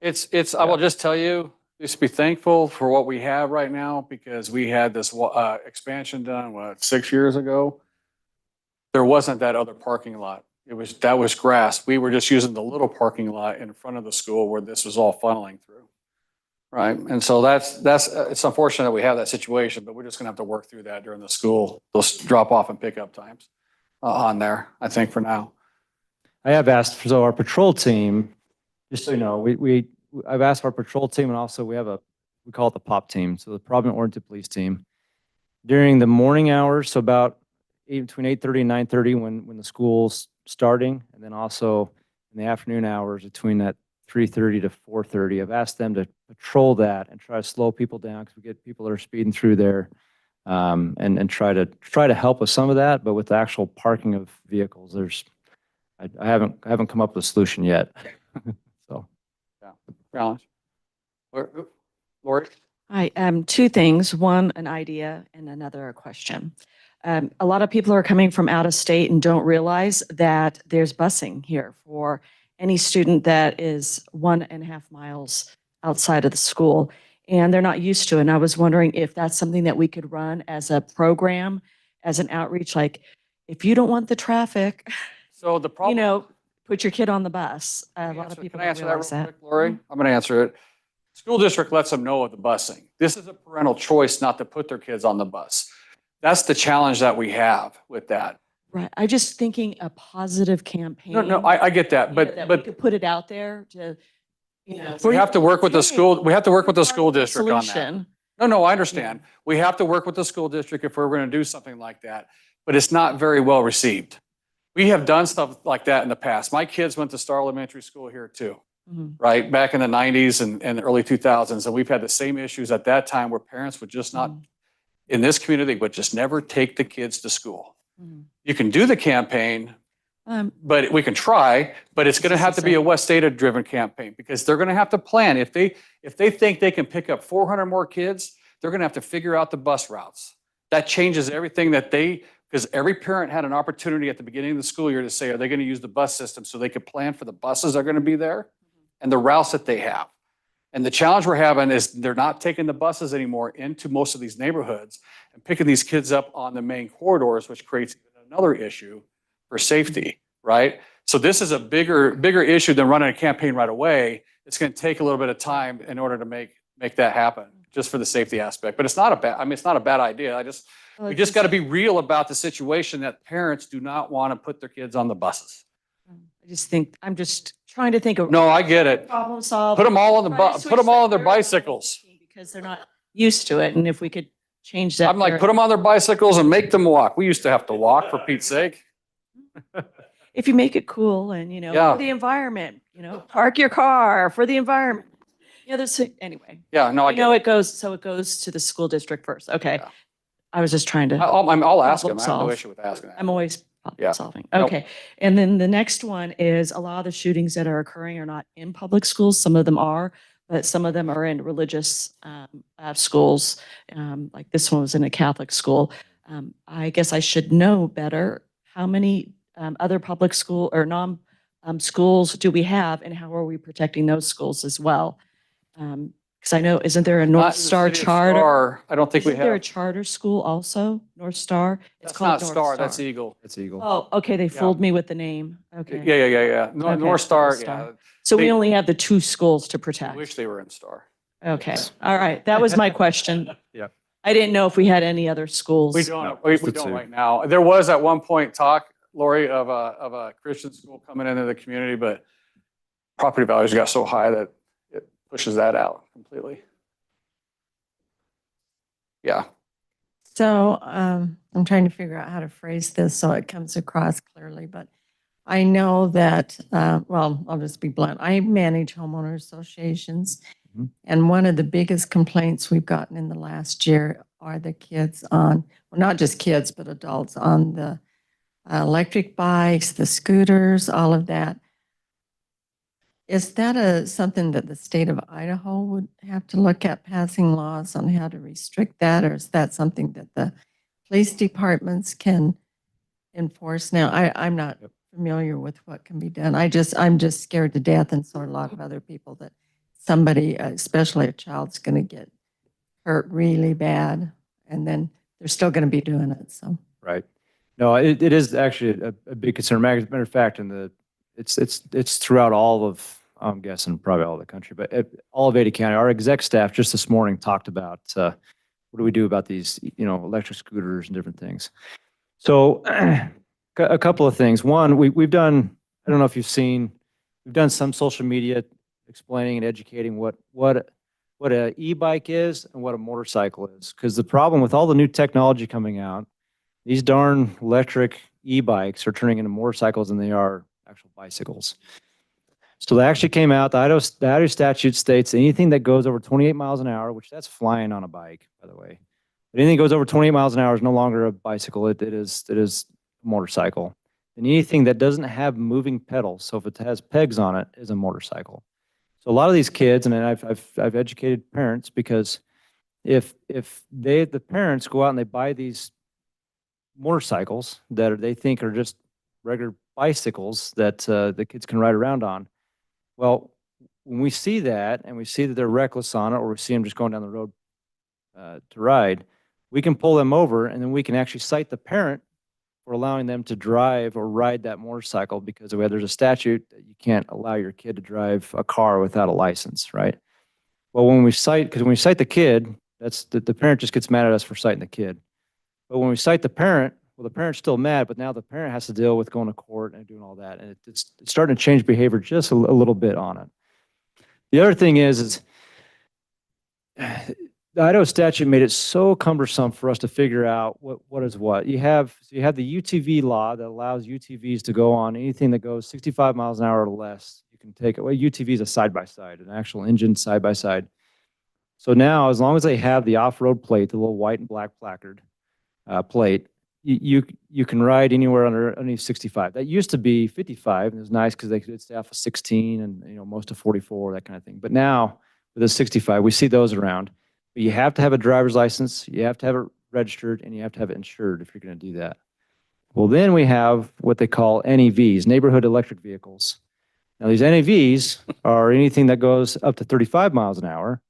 I will just tell you, just be thankful for what we have right now, because we had this expansion done, 6 years ago. There wasn't that other parking lot. That was grass. We were just using the little parking lot in front of the school where this was all funneling through. Right. And so it's unfortunate that we have that situation, but we're just gonna have to work through that during the school, those drop off and pick up times on there, I think, for now. I have asked, so our patrol team, just so you know, I've asked our patrol team, and also we call it the POP team, so the Provident Oriented Police Team. during the morning hours, so about between 8:30 and 9:30 when the school's starting, and then also in the afternoon hours between that 3:30 to 4:30. I've asked them to patrol that and try to slow people down because we get people that are speeding through there, and try to help with some of that. But with the actual parking of vehicles, I haven't come up with a solution yet. So. Challenge. Lori? Hi, two things. One, an idea, and another, a question. A lot of people are coming from out of state and don't realize that there's busing here for any student that is 1.5 miles outside of the school, and they're not used to it. And I was wondering if that's something that we could run as a program, as an outreach, like if you don't want the traffic, So the problem. put your kid on the bus. A lot of people Can I don't answer that real realize that. quick, Lori? I'm going to answer it. School district lets them know of the busing. This is a parental choice not to put their kids on the bus. That's the challenge that we have with that. Right. I'm just thinking a positive campaign. No, I get that, that we but could put it out there to, we have to work with the school, we have to work with the school district on that. Solution. No, I understand. We have to work with the school district if we're going to do something like that, but it's not very well received. We have done stuff like that in the past. My kids went to Star Elementary School here too, Mhm. right? Back in the 90s and the early 2000s. And we've had the same issues at that time where parents would just not, in this community, would just never take the kids to school. Mhm. You can do the campaign, but we can try, but it's going to It's have the to be a same. West Data driven campaign because they're going to have to plan. If they think they can pick up 400 more kids, they're going to have to figure out the bus routes. That changes everything because every parent had an opportunity at the beginning of the school year to say, are they going to use the bus system so they could plan for the buses that are going to be there and the routes that they have. And the challenge we're having is they're not taking the buses anymore into most of these neighborhoods and picking these kids up on the main corridors, which creates another issue for safety, right? So this is a bigger issue than running a campaign right away. It's going to take a little bit of time in order to make that happen, just for the safety aspect. But it's not a bad idea. We just got to be real about the situation that parents do not want to put their kids on the buses. I'm just trying to think of. No, I get it. Problem solved. Put them all on the Trying to put switch them all on the their paradigm bicycles. because they're not used to it. And if we could change that. I'm like, put them on their bicycles and make them walk. We used to have to walk, for Pete's sake. If you make it cool and, Yeah. for the environment, park your car for the environment. Anyway, Yeah, no, I get it. it goes to the school district first. Okay. Yeah. I was just trying to, I'll ask them. Problem I have no solved. issue with asking that. I'm always Yeah. problem solving. Nope. Okay. And then the next one is a lot of the shootings that are occurring are not in public schools. Some of them are, but some of them are in religious schools. Like this one was in a Catholic school. I guess I should know better. How many other public school or non schools do we have, and how are we protecting those schools as well? Because I know, isn't there a Not North in the Star city of charter? Star. I don't think we Isn't there a have. charter school also, North Star? It's That's called not North Star, that's Eagle. It's Eagle. Oh, okay, they Yeah. fooled me with the name. Okay. Yeah. Okay, North Star, North Star. yeah. So we They- only have the two schools to I protect. wish they were in Star. Okay, all right, that was my question. Yeah. I didn't know if we had any other schools. We don't, No, we it's the don't two. right now. There was at one point talk, Lori, of a Christian school coming into the community, but property values got so high that it pushes that out completely. Yeah. So I'm trying to figure out how to phrase this so it comes across clearly, but I know that, well, I'll just be blunt. I manage homeowner associations. Mhm. And one of the biggest complaints we've gotten in the last year are the kids on, well, not just kids, but adults on the electric bikes, the scooters, all of that. Is that something that the state of Idaho would have to look at passing laws on how to restrict that? Or is that something that the police departments can enforce? Now, I'm not familiar with what can be done. I'm just scared to death, and so are a lot of other people, that somebody, especially a child's going to get hurt really bad, and then they're still going to be doing it, so. Right. No, it is actually a big concern. Matter of fact, it's throughout all of, I'm guessing probably all of the country, but all of Ada County. Our exec staff just this morning talked about what do we do about these, electric scooters and different things. So a couple of things. One, we've done, I don't know if you've seen, we've done some social media explaining and educating what what a e-bike is and what a motorcycle is. Because the problem with all the new technology coming out, these darn electric e-bikes are turning into motorcycles than they are actual bicycles. So they actually came out, the Idaho statute states anything that goes over 28 miles an hour, which that's flying on a bike, by the way. But anything that goes over 28 miles an hour is no longer a bicycle. It is a motorcycle. And anything that doesn't have moving pedals, so if it has pegs on it, is a motorcycle. So a lot of these kids, and I've educated parents, because if the parents go out and they buy these motorcycles that they think are just regular bicycles that the kids can ride around on, well, when we see that and we see that they're reckless on it, or we see them just going down the road to ride, we can pull them over, and then we can actually cite the parent for allowing them to drive or ride that motorcycle, because there's a statute that you can't allow your kid to drive a car without a license, right? Well, when we cite the kid, that's the parent just gets mad at us for citing the kid. But when we cite the parent, well, the parent's still mad, but now the parent has to deal with going to court and doing all that. And it's starting to change behavior just a little bit on it. The other thing is the Idaho statute made it so cumbersome for us to figure out what is what. You have the UTV law that allows UTVs to go on anything that goes 65 miles an hour or less. You can take it. Well, UTV is a side-by-side, an actual engine side-by-side. So now, as long as they have the off-road plate, the little white and black placard plate, you can ride anywhere underneath 65. That used to be 55, and it was nice because they could stay off of 16 and most of 44, that kind of thing. But now with a 65, we see those around. But you have to have a driver's license, you have to have it registered, and you have to have it insured if you're going to do that. Well, then we have what they call NEVs, neighborhood electric vehicles. Now, these NEVs are anything that goes up to 35 miles an hour,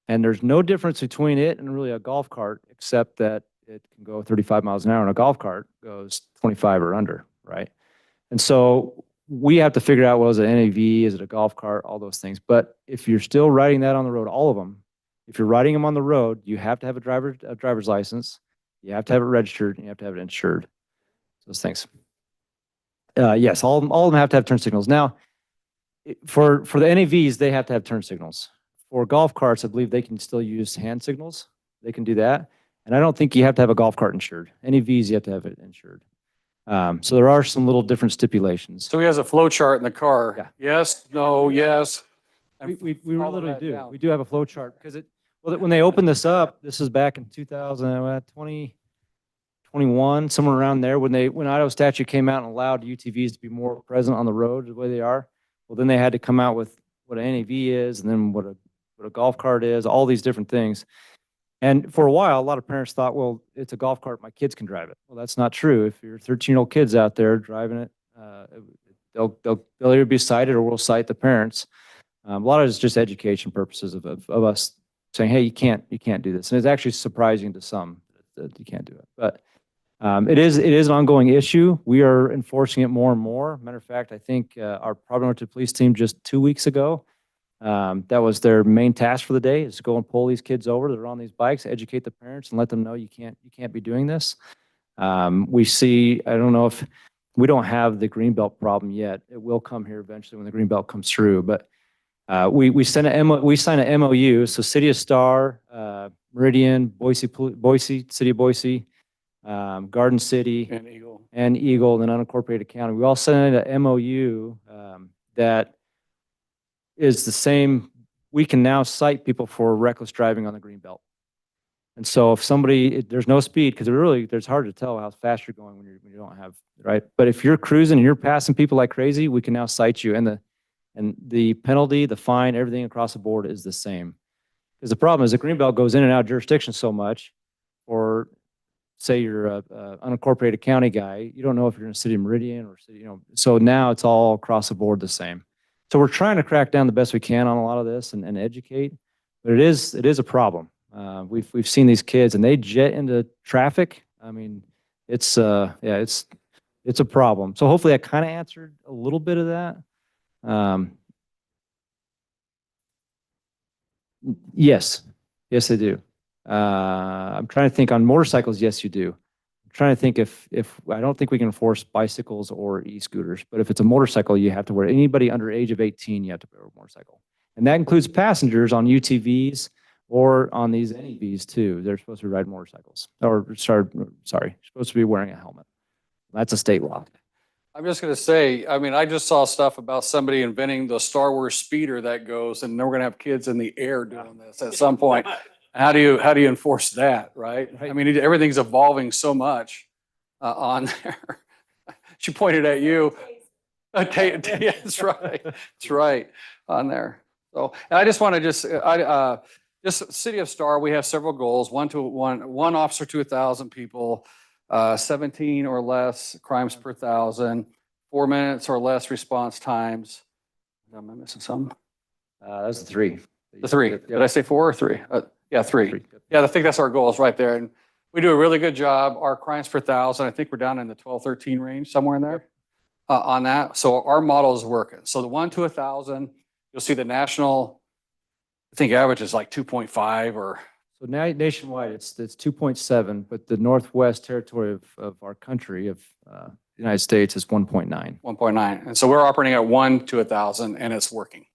and there's no difference between it and really a golf cart, except that it can go 35 miles an hour, and a golf cart goes 25 or under, right? And so we have to figure out, well, is it an NEV, is it a golf cart, all those things. But if you're still riding that on the road, all of them, if you're riding them on the road, you have to have a driver's license, you have to have it registered, and you have to have it insured. Those things. Yes, all of them have to have turn signals. Now, for the NEVs, they have to have turn signals. For golf carts, I believe they can still use hand signals. They can do that. And I don't think you have to have a golf cart insured. NEVs, you have to have it insured. So there are some little different stipulations. So he has a flow chart in the car. Yeah. Yes, no, yes. And We follow literally that do. down. We do have a flow chart because when they opened this up, this is back in 2020, 21, somewhere around there, when Idaho statute came out and allowed UTVs to be more present on the road the way they are. Well, then they had to come out with what an NEV is, and then what a golf cart is, all these different things. And for a while, a lot of parents thought, well, it's a golf cart, my kids can drive it. Well, that's not true. If your 13-year-old kids out there driving it, they'll either be cited or we'll cite the parents. A lot of it is just education purposes of us saying, hey, you can't do this. And it's actually surprising to some that you can't do it. But it is an ongoing issue. We are enforcing it more and more. Matter of fact, I think our Providence police team just 2 weeks ago, that was their main task for the day, is to go and pull these kids over that are on these bikes, educate the parents, and let them know you can't be doing this. We see, I don't know if we don't have the Greenbelt problem yet. It will come here eventually when the Greenbelt comes through. But we sign an MOU. So City of Star, Meridian, Boise, City of Boise, Garden City, and Eagle, and then unincorporated county. We all signed an MOU that is the same. We can now cite people for reckless driving on the Greenbelt. And so if there's no speed, because there's hard to tell how fast you're going when you don't have, right? But if you're cruising and you're passing people like crazy, we can now cite you. And the penalty, the fine, everything across the board is the same. Because the problem is the Greenbelt goes in and out of jurisdiction so much, or say you're a unincorporated county guy, you don't know if you're in a city of Meridian or city, so now it's all across the board the same. So we're trying to crack down the best we can on a lot of this and educate, but it is a problem. We've seen these kids and they jet into traffic. I mean, it's a problem. So hopefully I kind of answered a little bit of that. Yes, they do. I'm trying to think on motorcycles. Yes, you do. I'm trying to think if I don't think we can enforce bicycles or e-scooters, but if it's a motorcycle, you have to wear, anybody under age of 18, you have to wear a motorcycle. And that includes passengers on UTVs or on these NEVs too. They're supposed to ride motorcycles or supposed to be wearing a helmet. That's a state law. I'm just gonna say, I mean, I just saw stuff about somebody inventing the Star Wars speeder that goes, and then we're gonna have kids in the air doing this at some point. How do you enforce that, right? I mean, everything's evolving so much on there. She pointed at you. Yeah, that's right. That's right on there. So, and I just want to just City of Star, we have several goals. One officer to 1,000 people, 17 or less crimes per 1,000, 4 minutes or less response times. Am I missing some? That's the three. The three. Yep. Did I say four or three? Yeah, three. Three. Yeah, I think that's our goals right there. And we do a really good job. Our crimes per 1,000, I think we're down in the 12, 13 range, somewhere in there on that. So our model is working. So the 1 to 1,000, you'll see the national, I think average is like 2.5 or. So now nationwide, it's 2.7, but the Northwest territory of our country, of the United States, is 1.9. 1.9. And so we're operating at 1 to 1,000 and it's working.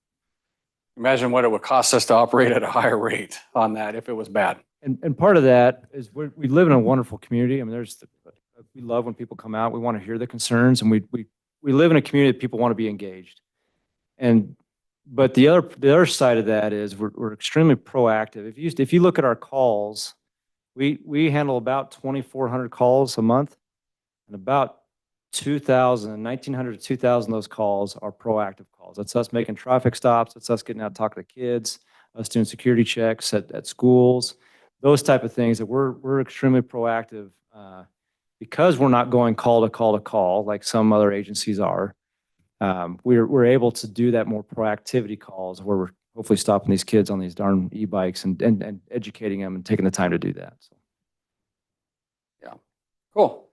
Imagine what it would cost us to operate at a higher rate on that if it was bad. And part of that is we live in a wonderful community. I mean, we love when people come out. We want to hear the concerns, and we live in a community that people want to be engaged. But the other side of that is we're extremely proactive. If you look at our calls, we handle about 2,400 calls a month, and about 1,900 to 2,000 of those calls are proactive calls. That's us making traffic stops. That's us getting out talking to kids, us doing security checks at schools, those type of things that we're extremely proactive because we're not going call to call to call like some other agencies are. We're able to do that more proactivity calls where we're hopefully stopping these kids on these darn e-bikes and educating them and taking the time to do that. So. Yeah, cool.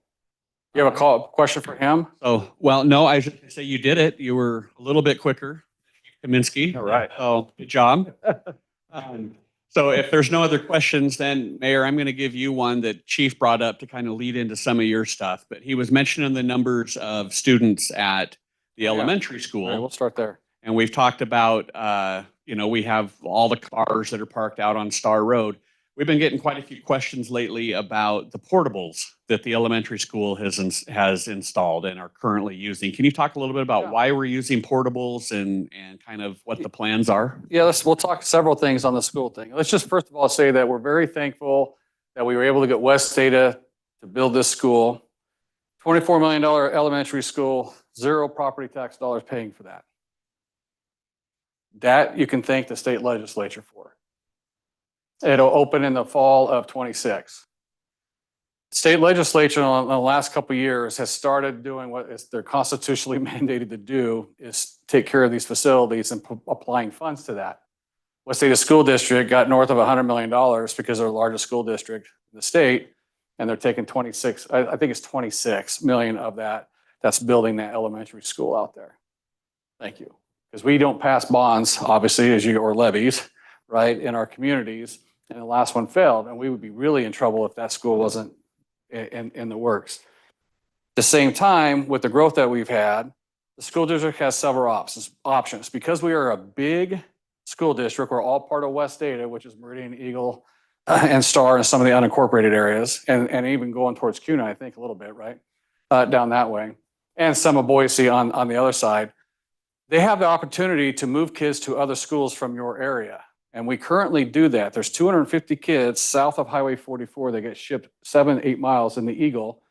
You have a question for him? Oh, well, no, I was just gonna say you did it. You were a little bit quicker, Kaminsky. All right. Oh, good job. So if there's no other questions, then Mayor, I'm going to give you one that Chief brought up to kind of lead into some of your stuff. But he was mentioning the numbers of students at the elementary school. All right, we'll start there. And we've talked about, we have all the cars that are parked out on Star Road. We've been getting quite a few questions lately about the portables that the elementary school has installed and are currently using. Can you talk a little bit about why we're using portables and kind of what the plans are? Yeah, we'll talk several things on the school thing. Let's just first of all say that we're very thankful that we were able to get West Data to build this school. $24 million elementary school, 0 property tax dollars paying for that. That you can thank the state legislature for. It'll open in the fall of 26. State legislature in the last couple of years has started doing what is they're constitutionally mandated to do, is take care of these facilities and applying funds to that. West Data School District got north of $100 million because they're the largest school district in the state, and they're taking 26, I think it's 26 million of that. That's building that elementary school out there. Thank you. Because we don't pass bonds, obviously, or levies, right, in our communities. And the last one failed, and we would be really in trouble if that school wasn't in the works. At the same time, with the growth that we've had, the school district has several options. Because we are a big school district, we're all part of West Data, which is Meridian, Eagle, and Star, and some of the unincorporated areas, and even going towards Kuna, I think, a little bit, right, down that way, and some of Boise on the other side. They have the opportunity to move kids to other schools from your area. And we currently do that. There's 250 kids south of Highway 44 that get shipped 7-8 miles in the Eagle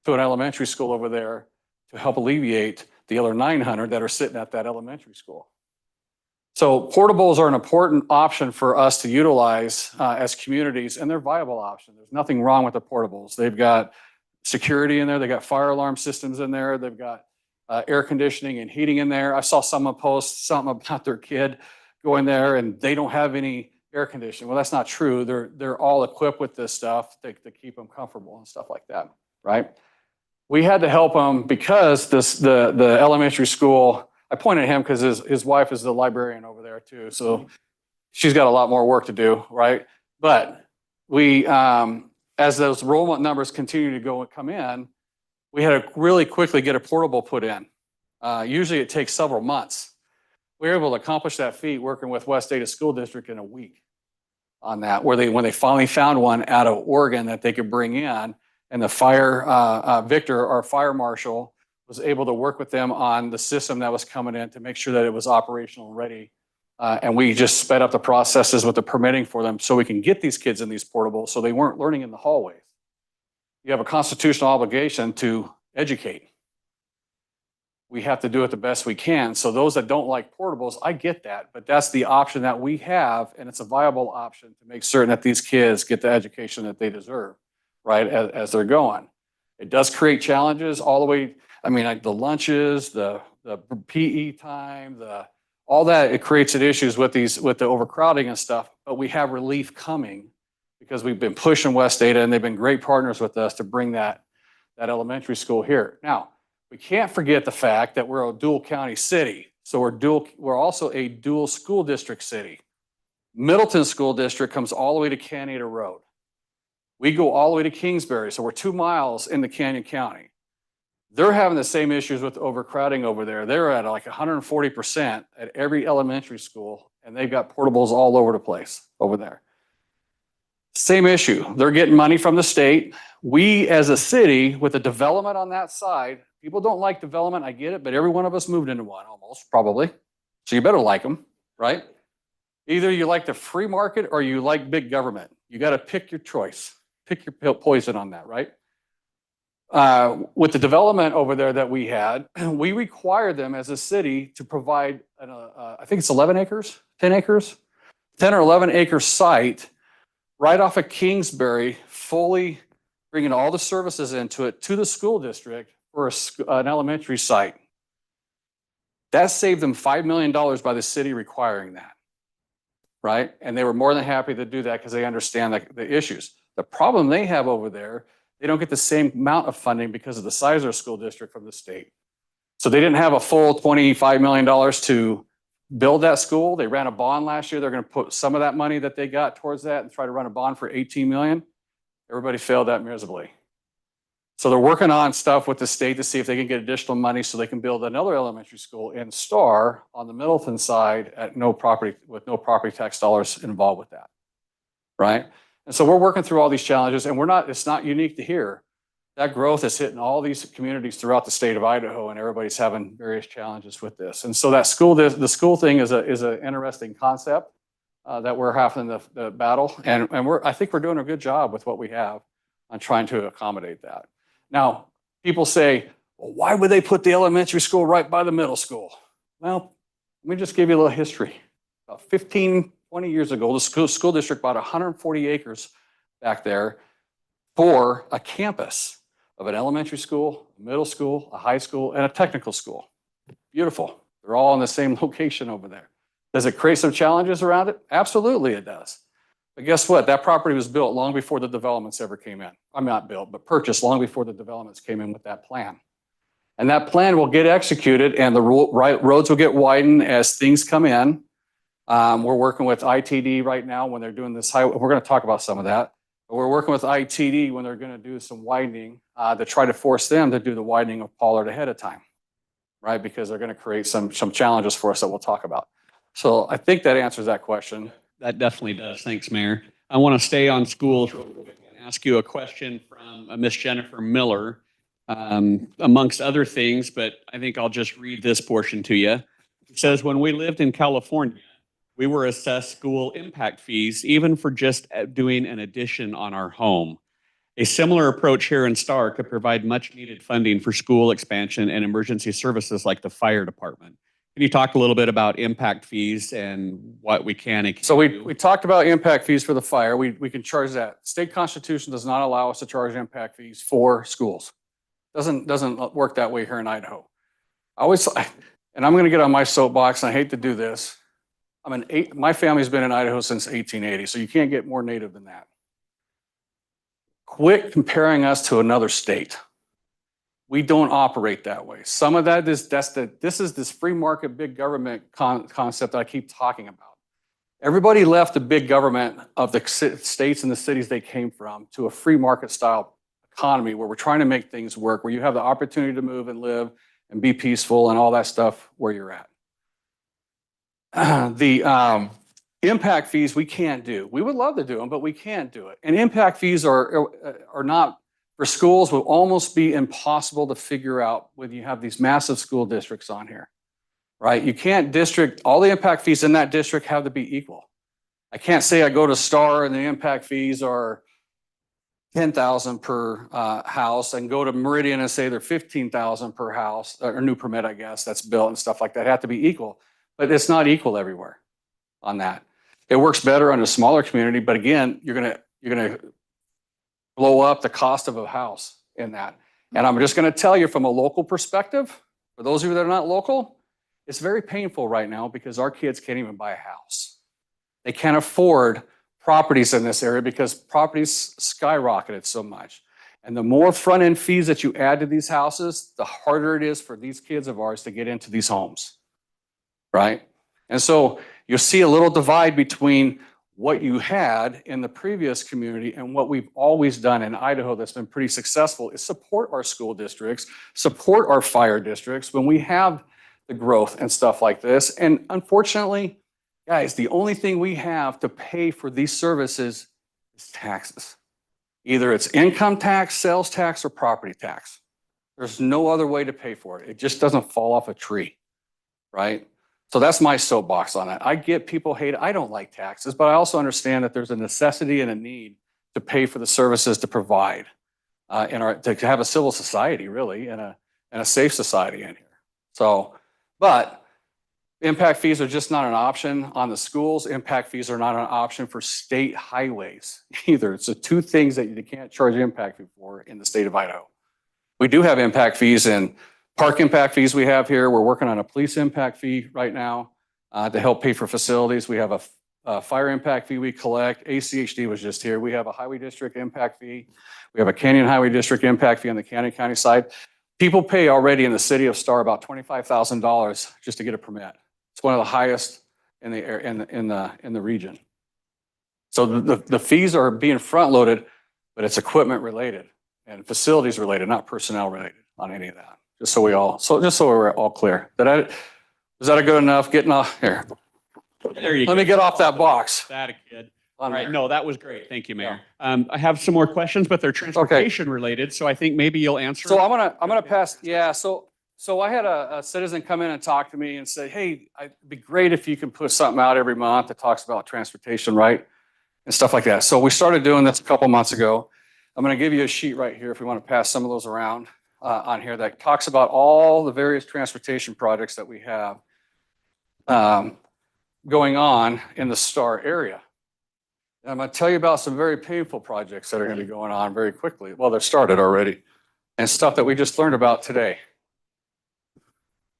to an elementary school over there to help alleviate the other 900 that are sitting at that elementary school. So portables are an important option for us to utilize as communities, and they're a viable option. There's nothing wrong with the portables. They've got security in there. They've got fire alarm systems in there. They've got air conditioning and heating in there. I saw someone post something about their kid going there and they don't have any air conditioning. Well, that's not true. They're all equipped with this stuff to keep them comfortable and stuff like that, right? We had to help them because the elementary school, I pointed at him because his wife is the librarian over there too. So she's got a lot more work to do, right? But we, as those enrollment numbers continue to come in, we had to really quickly get a portable put in. Usually it takes several months. We were able to accomplish that feat working with West Data School District in a week on that, when they finally found one out of Oregon that they could bring in, and the Victor, our fire marshal, was able to work with them on the system that was coming in to make sure that it was operational and ready. And we just sped up the processes with the permitting for them so we can get these kids in these portables so they weren't learning in the hallways. You have a constitutional obligation to educate. We have to do it the best we can. So those that don't like portables, I get that, but that's the option that we have, and it's a viable option to make certain that these kids get the education that they deserve, right, as they're going. It does create challenges all the way. I mean, the lunches, the PE time, all that, it creates issues with the overcrowding and stuff, but we have relief coming because we've been pushing West Data, and they've been great partners with us to bring that elementary school here. Now, we can't forget the fact that we're a dual county city. So we're also a dual school district city. Middleton School District comes all the way to Canada Road. We go all the way to Kingsbury. So we're 2 miles into Canyon County. They're having the same issues with overcrowding over there. They're at like 140% at every elementary school, and they've got portables all over the place over there. Same issue. They're getting money from the state. We as a city, with the development on that side, people don't like development, I get it, but every one of us moved into one almost, probably. So you better like them, right? Either you like the free market or you like big government. You got to pick your choice, pick your poison on that, right? With the development over there that we had, we required them as a city to provide, I think it's 11 acres, 10 acres, 10 or 11 acre site right off of Kingsbury, fully bringing all the services into it to the school district for an elementary site. That saved them $5 million by the city requiring that, right? And they were more than happy to do that because they understand the issues. The problem they have over there, they don't get the same amount of funding because of the size of their school district from the state. So they didn't have a full $25 million to build that school. They ran a bond last year. They're going to put some of that money that they got towards that and try to run a bond for $18 million. Everybody failed that miserably. So they're working on stuff with the state to see if they can get additional money so they can build another elementary school in Star on the Middleton side at with no property tax dollars involved with that, right? And so we're working through all these challenges, and it's not unique to here. That growth is hitting all these communities throughout the state of Idaho, and everybody's having various challenges with this. And so the school thing is an interesting concept that we're having the battle, and I think we're doing a good job with what we have on trying to accommodate that. Now, people say, well, why would they put the elementary school right by the middle school? Well, let me just give you a little history. About 15, 20 years ago, the school district bought 140 acres back there for a campus of an elementary school, a middle school, a high school, and a technical school. Beautiful. They're all in the same location over there. Does it create some challenges around it? Absolutely it does. But guess what? That property was built long before the developments ever came in. I'm not built, but purchased long before the developments came in with that plan. And that plan will get executed, and the roads will get widened as things come in. We're working with ITD right now when they're doing this highway. We're going to talk about some of that. But we're working with ITD when they're going to do some widening to try to force them to do the widening of Pollard ahead of time, right? Because they're going to create some challenges for us that we'll talk about. So I think that answers that question. That definitely does. Thanks, Mayor. I want to stay on schools real quick and ask you a question from Miss Jennifer Miller, amongst other things, but I think I'll just read this portion to you. It says, when we lived in California, we were assessed school impact fees, even for just doing an addition on our home. A similar approach here in Star could provide much needed funding for school expansion and emergency services like the fire department. Can you talk a little bit about impact fees and what we can and can't So do? we talked about impact fees for the fire. We can charge that. State constitution does not allow us to charge impact fees for schools. Doesn't work that way here in Idaho. And I'm going to get on my soapbox, and I hate to do this. My family's been in Idaho since 1880, so you can't get more native than that. Quit comparing us to another state. We don't operate that way. Some of that is this free market, big government concept that I keep talking about. Everybody left the big government of the states and the cities they came from to a free market style economy where we're trying to make things work, where you have the opportunity to move and live and be peaceful and all that stuff where you're at. The impact fees, we can't do. We would love to do them, but we can't do it. And impact fees are not, for schools, will almost be impossible to figure out when you have these massive school districts on here, right? You can't all the impact fees in that district have to be equal. I can't say I go to Star and the impact fees are 10,000 per house, and go to Meridian and say they're 15,000 per house, or New Permit, I guess, that's built and stuff like that, have to be equal. But it's not equal everywhere on that. It works better on a smaller community, but again, you're gonna blow up the cost of a house in that. And I'm just gonna tell you from a local perspective, for those of you that are not local, it's very painful right now because our kids can't even buy a house. They can't afford properties in this area because properties skyrocketed so much. And the more front end fees that you add to these houses, the harder it is for these kids of ours to get into these homes, right? And so you'll see a little divide between what you had in the previous community and what we've always done in Idaho that's been pretty successful is support our school districts, support our fire districts when we have the growth and stuff like this. And unfortunately, guys, the only thing we have to pay for these services is taxes. Either it's income tax, sales tax, or property tax. There's no other way to pay for it. It just doesn't fall off a tree, right? So that's my soapbox on it. I get people hate it. I don't like taxes, but I also understand that there's a necessity and a need to pay for the services to provide to have a civil society, really, and a safe society in here. So, but impact fees are just not an option on the schools. Impact fees are not an option for state highways either. It's the two things that you can't charge impact fee for in the state of Idaho. We do have impact fees and park impact fees we have here. We're working on a police impact fee right now to help pay for facilities. We have a fire impact fee we collect. ACHD was just here. We have a highway district impact fee. We have a Canyon Highway District impact fee on the Canyon County side. People pay already in the city of Star about $25,000 just to get a permit. It's one of the highest in the region. So the fees are being front loaded, but it's equipment related and facilities related, not personnel related on any of that. Just so we're all clear. Is that a good enough? Getting off here. There you go. Let me get off that box. That a kid. On All right, there. no, that was great. Thank you, Mayor. I have some more questions, but they're transportation related, so I think maybe you'll answer. So I'm gonna pass. Yeah. So I had a citizen come in and talk to me and say, "Hey, it'd be great if you can put something out every month that talks about transportation, right, and stuff like that." So we started doing this a couple months ago. I'm going to give you a sheet right here if we want to pass some of those around on here that talks about all the various transportation projects that we have going on in the Star area. And I'm going to tell you about some very painful projects that are going to be going on very quickly. Well, they're started already, and stuff that we just learned about today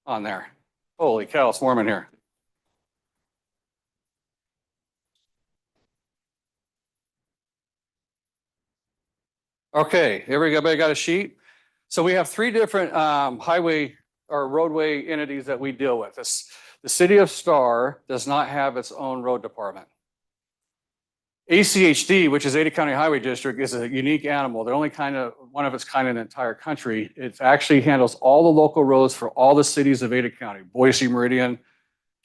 on there. Holy cow, it's warm in here. Okay, everybody got a sheet? So we have three different highway or roadway entities that we deal with. The city of Star does not have its own road department. ACHD, which is Ada County Highway District, is a unique animal. They're only one of its kind in the entire country. It actually handles all the local roads for all the cities of Ada County: Boise, Meridian,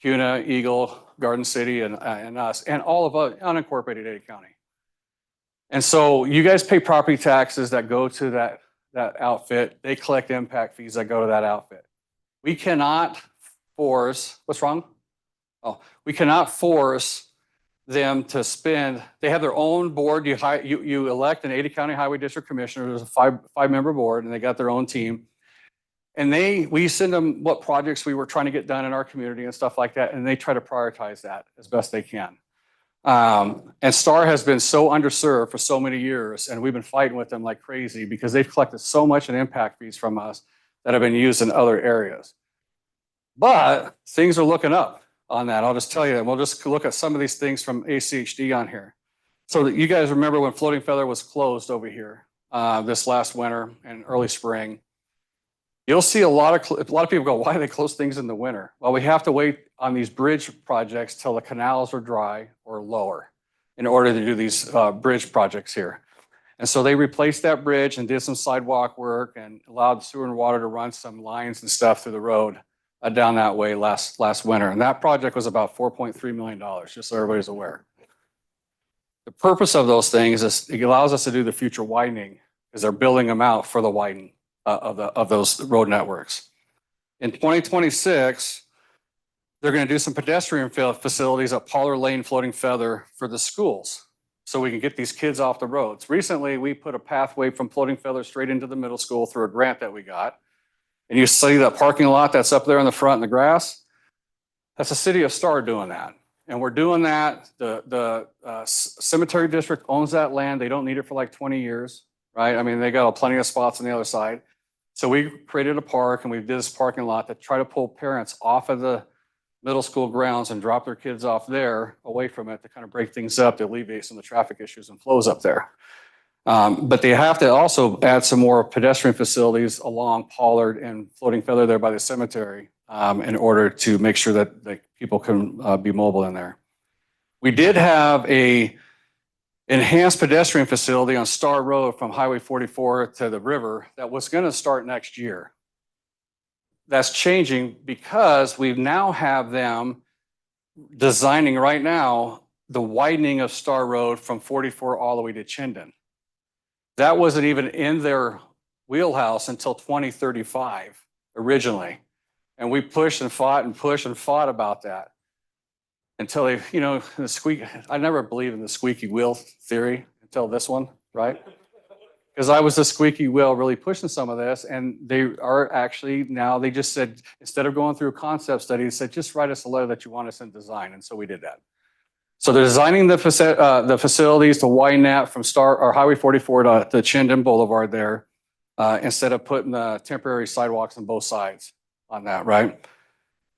Kuna, Eagle, Garden City, and us, and all of unincorporated Ada County. And so you guys pay property taxes that go to that outfit. They collect impact fees that go to that outfit. We cannot force, what's wrong? Oh, we cannot force them to spend. They have their own board. You elect an Ada County Highway District Commissioner. There's a five-member board, and they got their own team. And we send them what projects we were trying to get done in our community and stuff like that, and they try to prioritize that as best they can. And Star has been so underserved for so many years, and we've been fighting with them like crazy because they've collected so much in impact fees from us that have been used in other areas. But things are looking up on that. I'll just tell you, and we'll just look at some of these things from ACHD on here. So that you guys remember when Floating Feather was closed over here this last winter and early spring. You'll see a lot of people go, why do they close things in the winter? Well, we have to wait on these bridge projects till the canals are dry or lower in order to do these bridge projects here. And so they replaced that bridge and did some sidewalk work and allowed sewer and water to run some lines and stuff through the road down that way last winter. And that project was about $4.3 million, just so everybody's aware. The purpose of those things is it allows us to do the future widening because they're building them out for the widening of those road networks. In 2026, they're going to do some pedestrian facilities at Pollard Lane, Floating Feather for the schools so we can get these kids off the roads. Recently, we put a pathway from Floating Feather straight into the middle school through a grant that we got. And you see that parking lot that's up there in the front in the grass? That's the City of Star doing that. And we're doing that. The cemetery district owns that land. They don't need it for like 20 years, right? I mean, they got plenty of spots on the other side. So we created a park and we did this parking lot to try to pull parents off of the middle school grounds and drop their kids off there away from it to kind of break things up to alleviate some of the traffic issues and flows up there. But they have to also add some more pedestrian facilities along Pollard and Floating Feather there by the cemetery in order to make sure that people can be mobile in there. We did have a enhanced pedestrian facility on Star Road from Highway 44 to the river that was going to start next year. That's changing because we now have them designing right now the widening of Star Road from 44 all the way to Chinden. That wasn't even in their wheelhouse until 2035 originally. And we pushed and fought and pushed and fought about that until they, you know, I never believed in the squeaky wheel theory until this one, right? Because I was the squeaky wheel really pushing some of this, and they are actually now, they just said, instead of going through a concept study, they said, just write us a letter that you want us in design. And so we did that. So they're designing the facilities to widen that from Highway 44 to Chinden Boulevard there, instead of putting the temporary sidewalks on both sides on that, right?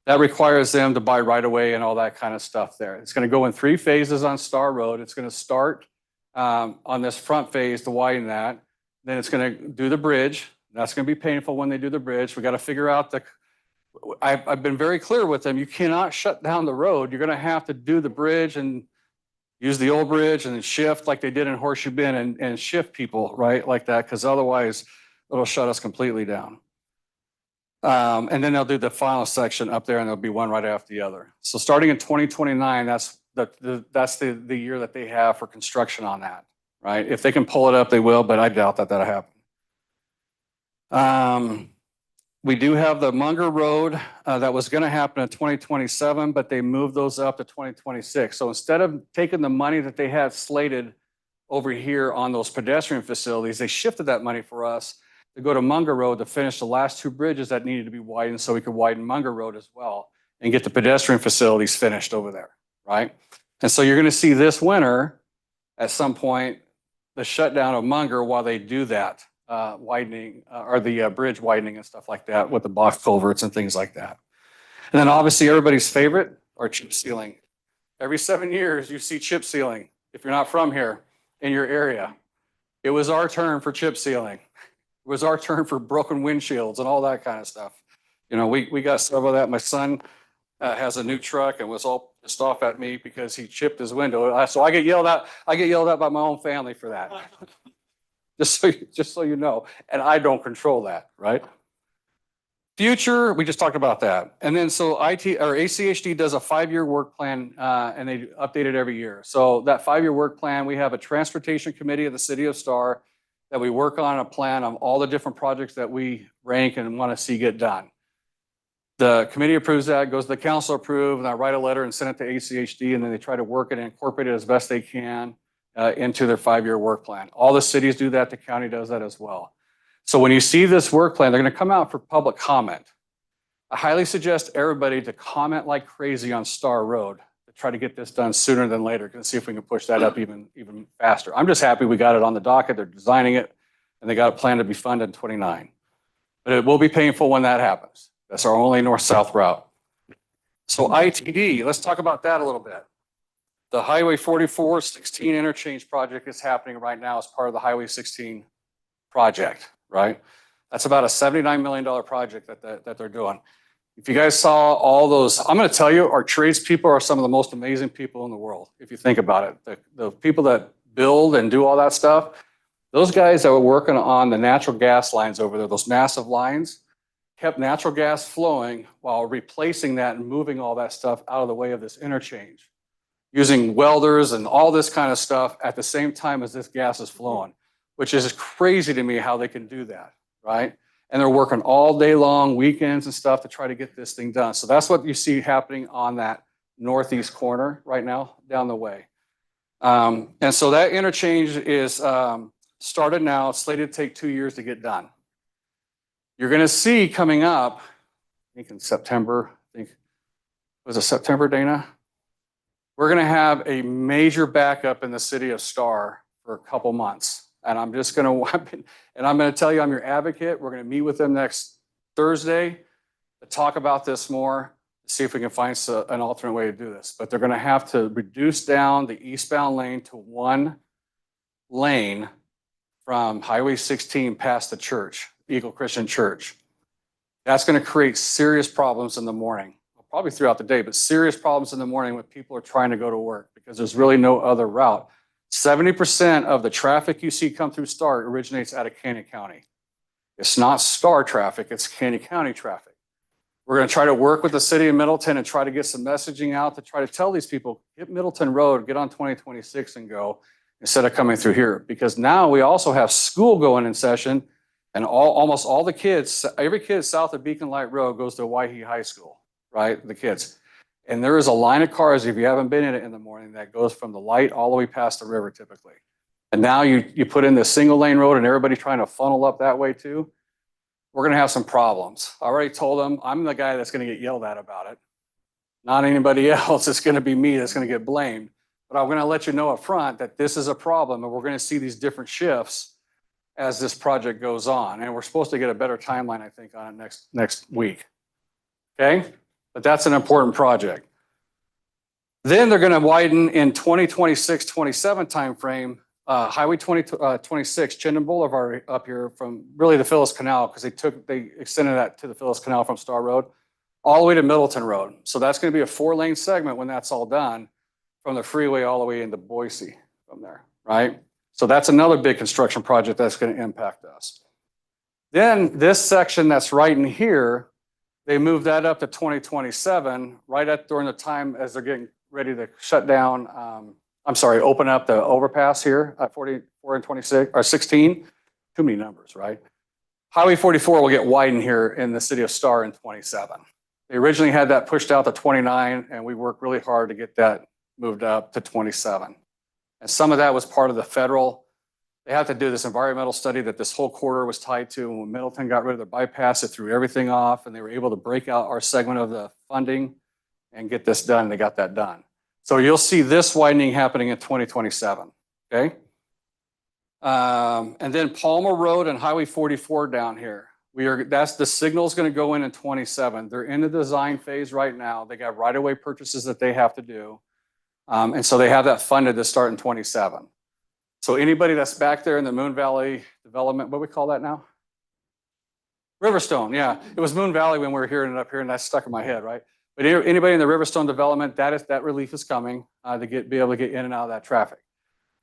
That requires them to buy right away and all that kind of stuff there. It's going to go in 3 phases on Star Road. It's going to start on this front phase to widen that. Then it's going to do the bridge. That's going to be painful when they do the bridge. We got to figure out I've been very clear with them. You cannot shut down the road. You're going to have to do the bridge and use the old bridge and then shift like they did in Horseshoe Bend and shift people, right? Like that, because otherwise it'll shut us completely down. And then they'll do the final section up there and there'll be one right after the other. So starting in 2029, that's the year that they have for construction on that, right? If they can pull it up, they will, but I doubt that that'll happen. We do have the Munger Road that was going to happen in 2027, but they moved those up to 2026. So instead of taking the money that they had slated over here on those pedestrian facilities, they shifted that money for us to go to Munger Road to finish the last 2 bridges that needed to be widened so we could widen Munger Road as well and get the pedestrian facilities finished over there, right? And so you're going to see this winter at some point the shutdown of Munger while they do that widening or the bridge widening and stuff like that with the box culverts and things like that. And then obviously everybody's favorite are chip sealing. Every 7 years you see chip sealing if you're not from here in your area. It was our turn for chip sealing. It was our turn for broken windshields and all that kind of stuff. You know, we got some of that. My son has a new truck and was all pissed off at me because he chipped his window. So I get yelled at. I get yelled at by my own family for that. just so you know. And I don't control that, right? Future, we just talked about that. And then so ACHD does a 5-year work plan and they update it every year. So that 5-year work plan, we have a transportation committee of the City of Star that we work on a plan of all the different projects that we rank and want to see get done. The committee approves that, goes to the council approve, and I write a letter and send it to ACHD, and then they try to work it and incorporate it as best they can into their 5-year work plan. All the cities do that, the county does that as well. So when you see this work plan, they're going to come out for public comment. I highly suggest everybody to comment like crazy on Star Road to try to get this done sooner than later and see if we can push that up even faster. I'm just happy we got it on the docket. They're designing it and they got a plan to be funded in 29. But it will be painful when that happens. That's our only north-south route. So ITD, let's talk about that a little bit. The Highway 44-16 interchange project is happening right now as part of the Highway 16 project, right? That's about a $79 million project that they're doing. If you guys saw all those, I'm going to tell you, our tradespeople are some of the most amazing people in the world. If you think about it, the people that build and do all that stuff, those guys that were working on the natural gas lines over there, those massive lines, kept natural gas flowing while replacing that and moving all that stuff out of the way of this interchange, using welders and all this kind of stuff at the same time as this gas is flowing, which is crazy to me how they can do that, right? And they're working all day long, weekends and stuff to try to get this thing done. So that's what you see happening on that northeast corner right now down the way. And so that interchange is started now, slated to take 2 years to get done. You're going to see coming up, I think in September, was it September, Dana? We're going to have a major backup in the city of Star for a couple months. And I'm just going to, and I'm going to tell you I'm your advocate. We're going to meet with them next Thursday to talk about this more, see if we can find an alternate way to do this. But they're going to have to reduce down the eastbound lane to one lane from Highway 16 past the church, Eagle Christian Church. That's going to create serious problems in the morning, probably throughout the day, but serious problems in the morning when people are trying to go to work because there's really no other route. 70% of the traffic you see come through Star originates out of Canyon County. It's not Star traffic, it's Canyon County traffic. We're going to try to work with the city of Middleton and try to get some messaging out to try to tell these people, get Middleton Road, get on 2026 and go instead of coming through here. Because now we also have school going in session and almost all the kids, every kid south of Beacon Light Road goes to Waihe High School, right? The kids. And there is a line of cars, if you haven't been in it in the morning, that goes from the light all the way past the river typically. And now you put in this single lane road and everybody trying to funnel up that way too. We're going to have some problems. I already told them I'm the guy that's going to get yelled at about it. Not anybody else. It's going to be me that's going to get blamed. But I'm going to let you know up front that this is a problem and we're going to see these different shifts as this project goes on. And we're supposed to get a better timeline, I think, on it next week. Okay? But that's an important project. Then they're going to widen in 2026-27 timeframe, Highway 26, Chinden Boulevard up here from really the Phyllis Canal, because they extended that to the Phyllis Canal from Star Road all the way to Middleton Road. So that's going to be a 4-lane segment when that's all done from the freeway all the way into Boise from there, right? So that's another big construction project that's going to impact us. Then this section that's right in here, they moved that up to 2027, during the time as they're getting ready to shut down, open up the overpass here at 44 and 26, or 16. Too many numbers, right? Highway 44 will get widened here in the city of Star in 27. They originally had that pushed out to 29, and we worked really hard to get that moved up to 27. And some of that was part of the federal. They had to do this environmental study that this whole corridor was tied to. And when Middleton got rid of the bypass, it threw everything off, and they were able to break out our segment of the funding and get this done. And they got that done. So you'll see this widening happening in 2027. Okay. And then Palmer Road and Highway 44 down here. That's the signal's going to go in 27. They're in the design phase right now. They got right-of-way purchases that they have to do. And so they have that funded to start in 27. So anybody that's back there in the Moon Valley development, what do we call that now? Riverstone, yeah. It was Moon Valley when we were hearing it up here, and that's stuck in my head, right? But anybody in the Riverstone development, that relief is coming to be able to get in and out of that traffic.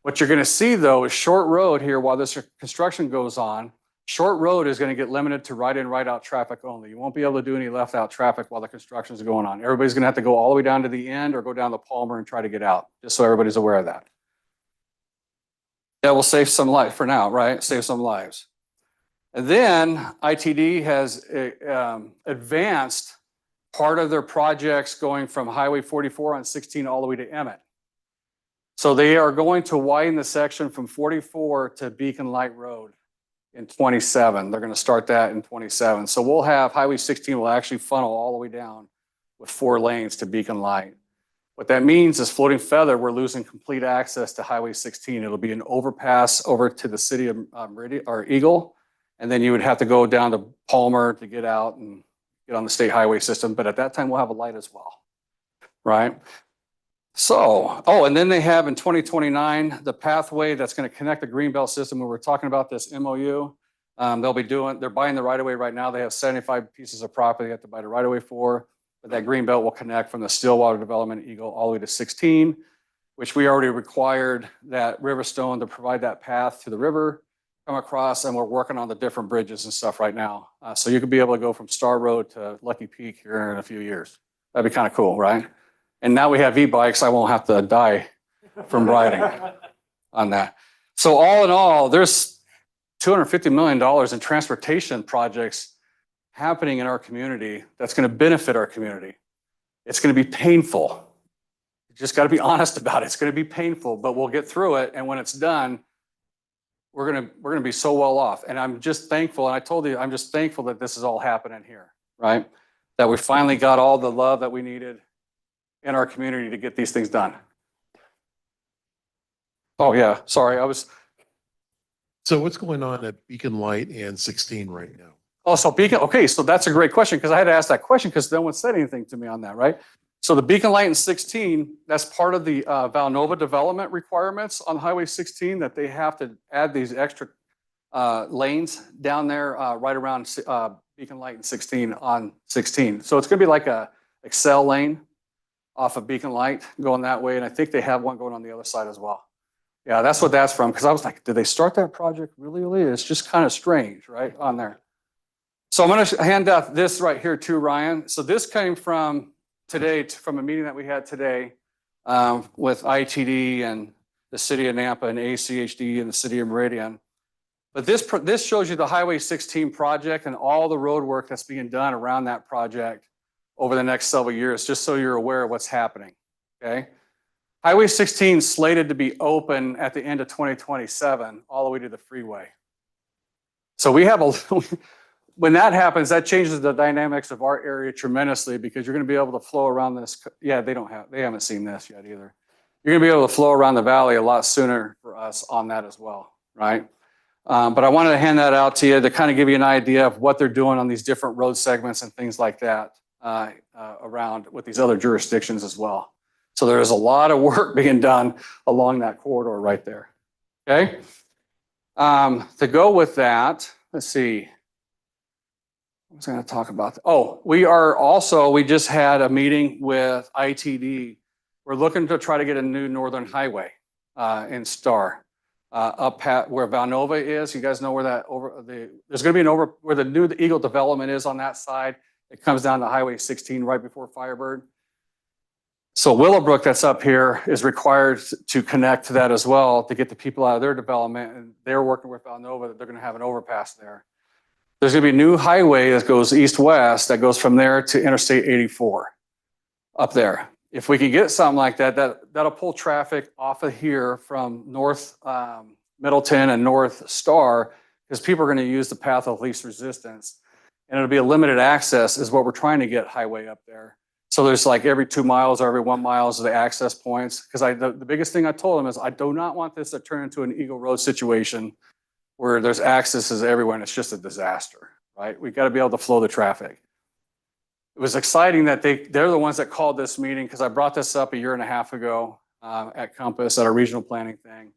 What you're going to see though is Short Road here while this construction goes on. Short Road is going to get limited to right in, right out traffic only. You won't be able to do any left out traffic while the construction is going on. Everybody's going to have to go all the way down to the end or go down to Palmer and try to get out, just so everybody's aware of that. That will save some life for now, right? Save some lives. And then ITD has advanced part of their projects going from Highway 44 on 16 all the way to Emmett. So they are going to widen the section from 44 to Beacon Light Road in 27. They're going to start that in 27. So we'll have Highway 16 will actually funnel all the way down with 4 lanes to Beacon Light. What that means is Floating Feather, we're losing complete access to Highway 16. It'll be an overpass over to the city of Eagle, and then you would have to go down to Palmer to get out and get on the state highway system. But at that time, we'll have a light as well, right? So, and then they have in 2029, the pathway that's going to connect the Greenbelt system. When we're talking about this MOU, they're buying the right of way right now. They have 75 pieces of property they have to buy the right of way for. But that Greenbelt will connect from the Stillwater Development Eagle all the way to 16, which we already required that Riverstone to provide that path to the river. come across, and we're working on the different bridges and stuff right now. So you could be able to go from Star Road to Lucky Peak here in a few years. That'd be kind of cool, right? And now we have e-bikes. I won't have to die from riding on that. So all in all, there's $250 million in transportation projects happening in our community that's going to benefit our community. It's going to be painful. You just got to be honest about it. It's going to be painful, but we'll get through it. And when it's done, we're going to be so well off. And I'm just thankful. And I told you, I'm just thankful that this is all happening here, right? That we finally got all the love that we needed in our community to get these things done. Oh yeah, sorry, So what's going on at Beacon Light and 16 right now? Oh, so Beacon, okay, so that's a great question because I had to ask that question because no one said anything to me on that, right? So the Beacon Light in 16, that's part of the Valnova development requirements on Highway 16 that they have to add these extra lanes down there right around Beacon Light and 16 on 16. So it's gonna be like a Excel lane off of Beacon Light going that way. And I think they have one going on the other side as well. Yeah, that's what that's from. Because I was like, did they start that project really early? It's just kind of strange, right, on there. So I'm going to hand out this right here too, Ryan. So this came from today, from a meeting that we had today with ITD and the city of Nampa and ACHD and the city of Meridian. But this shows you the Highway 16 project and all the road work that's being done around that project over the next several years, just so you're aware of what's happening, okay? Highway 16 slated to be open at the end of 2027, all the way to the freeway. So we have when that happens, that changes the dynamics of our area tremendously because you're gonna be able to flow around this. Yeah, they haven't seen this yet either. You're gonna be able to flow around the valley a lot sooner for us on that as well, right? But I wanted to hand that out to you to kind of give you an idea of what they're doing on these different road segments and things like that around with these other jurisdictions as well. So there's a lot of work being done along that corridor right there, okay? To go with that, let's see. I was going to talk about that. Oh, we just had a meeting with ITD. We're looking to try to get a new northern highway in Star. Up where Valnova is, you guys know where that there's going to be where the new Eagle development is on that side. It comes down to Highway 16 right before Firebird. So Willowbrook that's up here is required to connect to that as well to get the people out of their development, and they're working with Valnova that they're going to have an overpass there. There's going to be a new highway that goes east-west that goes from there to Interstate 84 up there. If we can get something like that, that'll pull traffic off of here from North Middleton and North Star because people are going to use the path of least resistance. And it'll be a limited access is what we're trying to get highway up there. So there's like every 2 miles or every 1 mile of the access points. Because the biggest thing I told them is I do not want this to turn into an Eagle Road situation where there's accesses everywhere and it's just a disaster, right? We got to be able to flow the traffic. It was exciting that they're the ones that called this meeting because I brought this up a year and a half ago at Compass at our regional planning thing.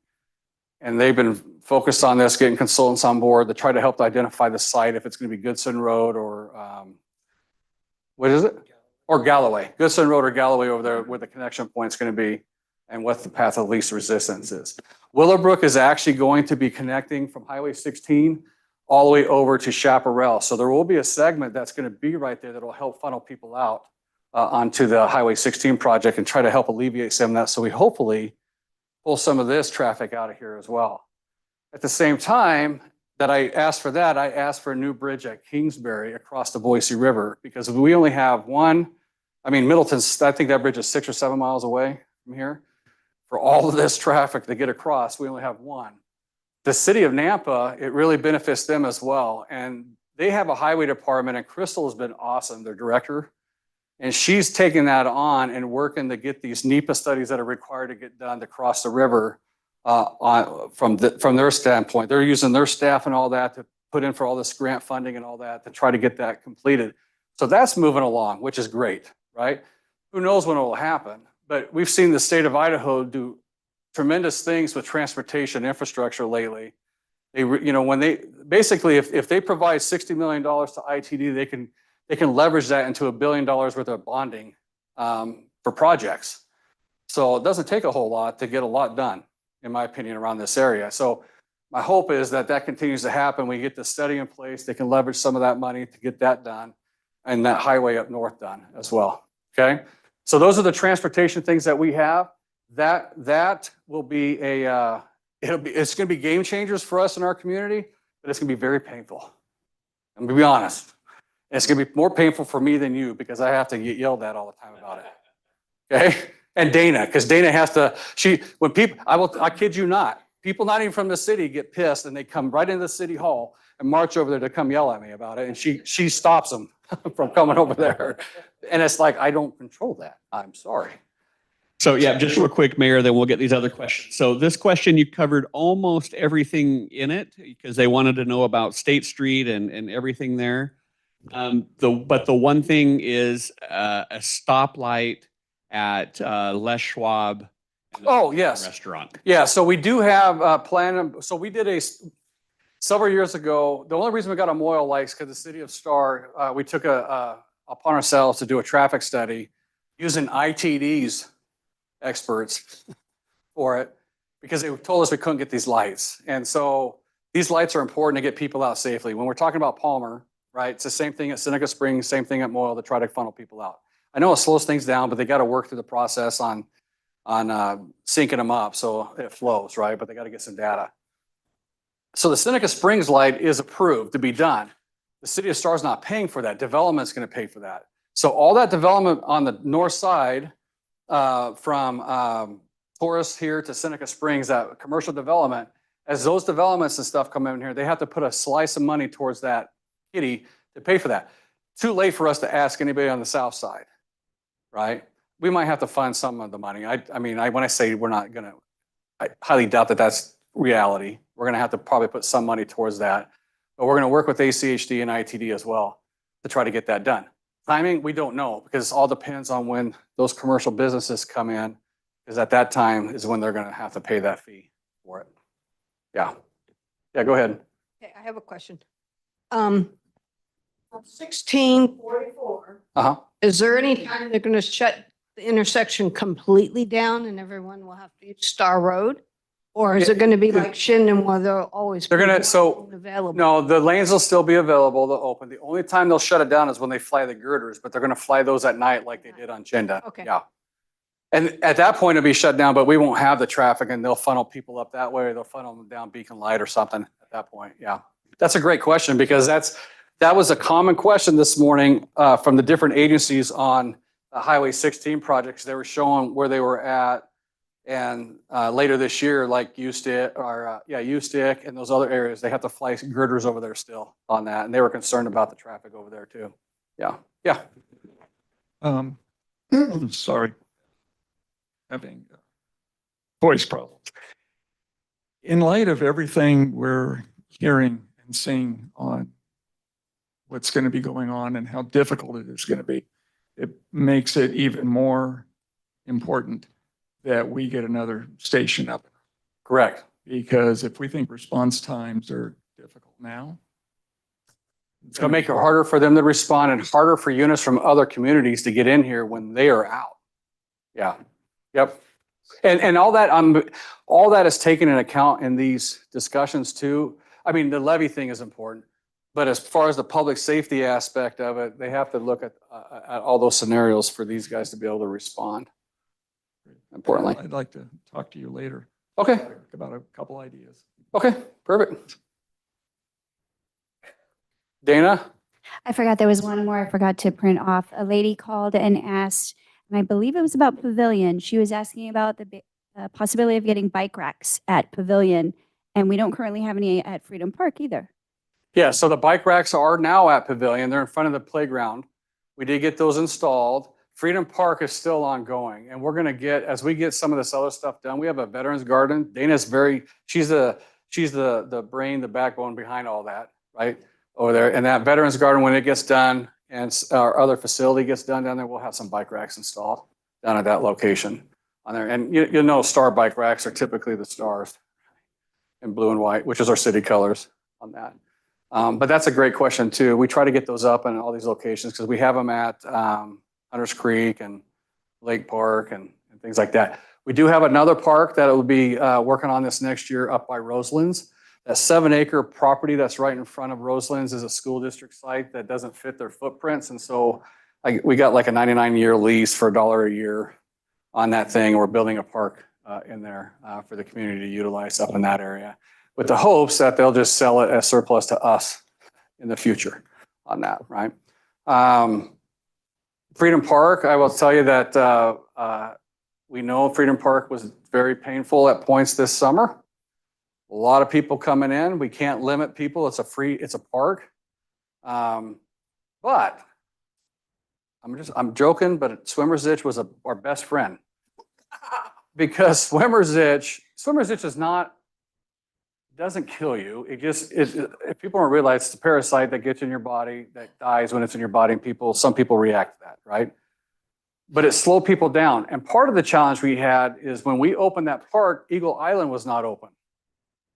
And they've been focused on this, getting consultants on board to try to help to identify the site, if it's going to be Goodson Road or what is it? Or Galloway. Goodson Road or Galloway over there where the connection point's going to be and what the path of least resistance is. Willowbrook is actually going to be connecting from Highway 16 all the way over to Chaparral. So there will be a segment that's going to be right there that will help funnel people out onto the Highway 16 project and try to help alleviate some of that. So we hopefully pull some of this traffic out of here as well. At the same time that I asked for that, I asked for a new bridge at Kingsbury across the Boise River because we only have one. I mean, Middleton's, I think that bridge is 6 or 7 miles away from here. For all of this traffic to get across, we only have one. The city of Nampa, it really benefits them as well. And they have a highway department, and Crystal has been awesome, their director. And she's taking that on and working to get these NEPA studies that are required to get done to cross the river from their standpoint. They're using their staff and all that to put in for all this grant funding and all that to try to get that completed. So that's moving along, which is great, right? Who knows when it will happen? But we've seen the state of Idaho do tremendous things with transportation infrastructure lately. They, when they basically, if they provide $60 million to ITD, they can leverage that into $1 billion worth of bonding for projects. So it doesn't take a whole lot to get a lot done, in my opinion, around this area. So My hope is that that continues to happen. We get the study in place, they can leverage some of that money to get that done and that highway up north done as well. Okay. So those are the transportation things that we have. That will be it's going to be game changers for us in our community, but it's going to be very painful. I'm going to be honest. It's going to be more painful for me than you because I have to get yelled at all the time about it. Okay. And Dana, because Dana has to, when people, I kid you not, people not even from the city get pissed and they come right into the city hall and march over there to come yell at me about it. And she stops them from coming over there. And it's like, I don't control that. I'm sorry. So yeah, just real quick, Mayor, then we'll get these other questions. So this question, you covered almost everything in it because they wanted to know about State Street and everything there. But the one thing is a stoplight at Les Schwab. Oh, yes. Restaurant. Yeah, so we do have a plan. So we did several years ago. The only reason we got a Moyle lights because the city of Star, we took upon ourselves to do a traffic study using ITD's experts for it because they told us we couldn't get these lights. And so these lights are important to get people out safely. When we're talking about Palmer, right, it's the same thing at Seneca Springs, same thing at Moyle to try to funnel people out. I know it slows things down, but they got to work through the process on syncing them up so it flows, right? But they got to get some data. So the Seneca Springs light is approved to be done. The city of Star is not paying for that. Development's going to pay for that. So all that development on the north side from Taurus here to Seneca Springs, that commercial development, as those developments and stuff come in here, they have to put a slice of money towards that kitty to pay for that. Too late for us to ask anybody on the south side, right? We might have to find some of the money. I mean, when I say we're not going to, I highly doubt that that's reality. We're going to have to probably put some money towards that. But we're going to work with ACHD and ITD as well to try to get that done. Timing, we don't know because it all depends on when those commercial businesses come in, because at that time is when they're going to have to pay that fee for it. Yeah. Yeah, go ahead. Okay, I have a question. 1644, Uh-huh. is there any time they're going to shut the intersection completely down and everyone will have to use Star Road? Or is it going to be like Shinton where they'll always? They're gonna- be so, available? No, the lanes will still be available. They'll open. The only time they'll shut it down is when they fly the girders, but they're going to fly those at night like they did on Chinda. Okay. Yeah. And at that point, it'll be shut down, but we won't have the traffic and they'll funnel people up that way. Or they'll funnel them down Beacon Light or something at that point. Yeah. That's a great question because that was a common question this morning from the different agencies on the Highway 16 projects. They were showing where they were at. And later this year, like USTIC and those other areas, they have to fly girders over there still on that. And they were concerned about the traffic over there too. Yeah. Yeah. Sorry. Having voice problems. In light of everything we're hearing and seeing on what's going to be going on and how difficult it is going to be, it makes it even more important that we get another station up. Correct. Because if we think response times are difficult now, It's going to make it harder for them to respond and harder for units from other communities to get in here when they are out. Yeah. Yep. And all that is taken into account in these discussions too. I mean, the levy thing is important, but as far as the public safety aspect of it, they have to look at all those scenarios for these guys to be able to respond. Importantly. I'd like to talk to you later. Okay. About a couple ideas. Okay. Perfect. Dana? I forgot there was one more I forgot to print off. A lady called and asked, and I believe it was about Pavilion. She was asking about the possibility of getting bike racks at Pavilion, and we don't currently have any at Freedom Park either. Yeah, so the bike racks are now at Pavilion. They're in front of the playground. We did get those installed. Freedom Park is still ongoing, and we're going to get, as we get some of this other stuff done, we have a veterans garden. Dana's she's the brain, the backbone behind all that, right? Over there. And that veterans garden, when it gets done and our other facility gets done down there, we'll have some bike racks installed down at that location on there. And you know, Star bike racks are typically the stars in blue and white, which is our city colors on that. But that's a great question too. We try to get those up in all these locations because we have them at Hunters Creek and Lake Park and things like that. We do have another park that will be working on this next year up by Roselands. That 7-acre property that's right in front of Roselands is a school district site that doesn't fit their footprints. And so we got like a 99-year lease for $1 a year on that thing. We're building a park in there for the community to utilize up in that area, with the hopes that they'll just sell it as surplus to us in the future on that, right? Freedom Park, I will tell you that we know Freedom Park was very painful at points this summer. A lot of people coming in. We can't limit people. It's a park. But I'm joking, but Swimmer's Itch was our best friend. Because Swimmer's Itch doesn't kill you. If people don't realize, it's a parasite that gets in your body, that dies when it's in your body, and some people react to that, right? But it slowed people down. And part of the challenge we had is when we opened that park, Eagle Island was not open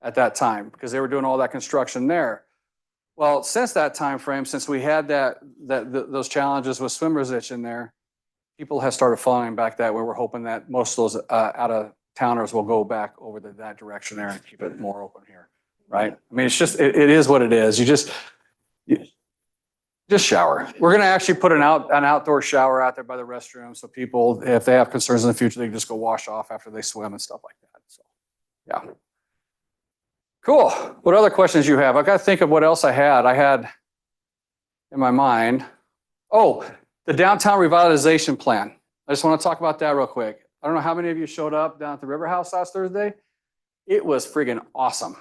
at that time because they were doing all that construction there. Well, since that time frame, since we had those challenges with Swimmer's Itch in there, people have started falling back that way. We're hoping that most of those out-of-towners will go back over that direction there and keep it more open here, right? I mean, it's just, it is what it is. You just shower. We're going to actually put an outdoor shower out there by the restroom, so people, if they have concerns in the future, they can just go wash off after they swim and stuff like that. So, yeah. Cool. What other questions you have? I got to think of what else I had in my mind. Oh, the downtown revitalization plan. I just want to talk about that real quick. I don't know how many of you showed up down at the River House last Thursday. It was friggin' awesome.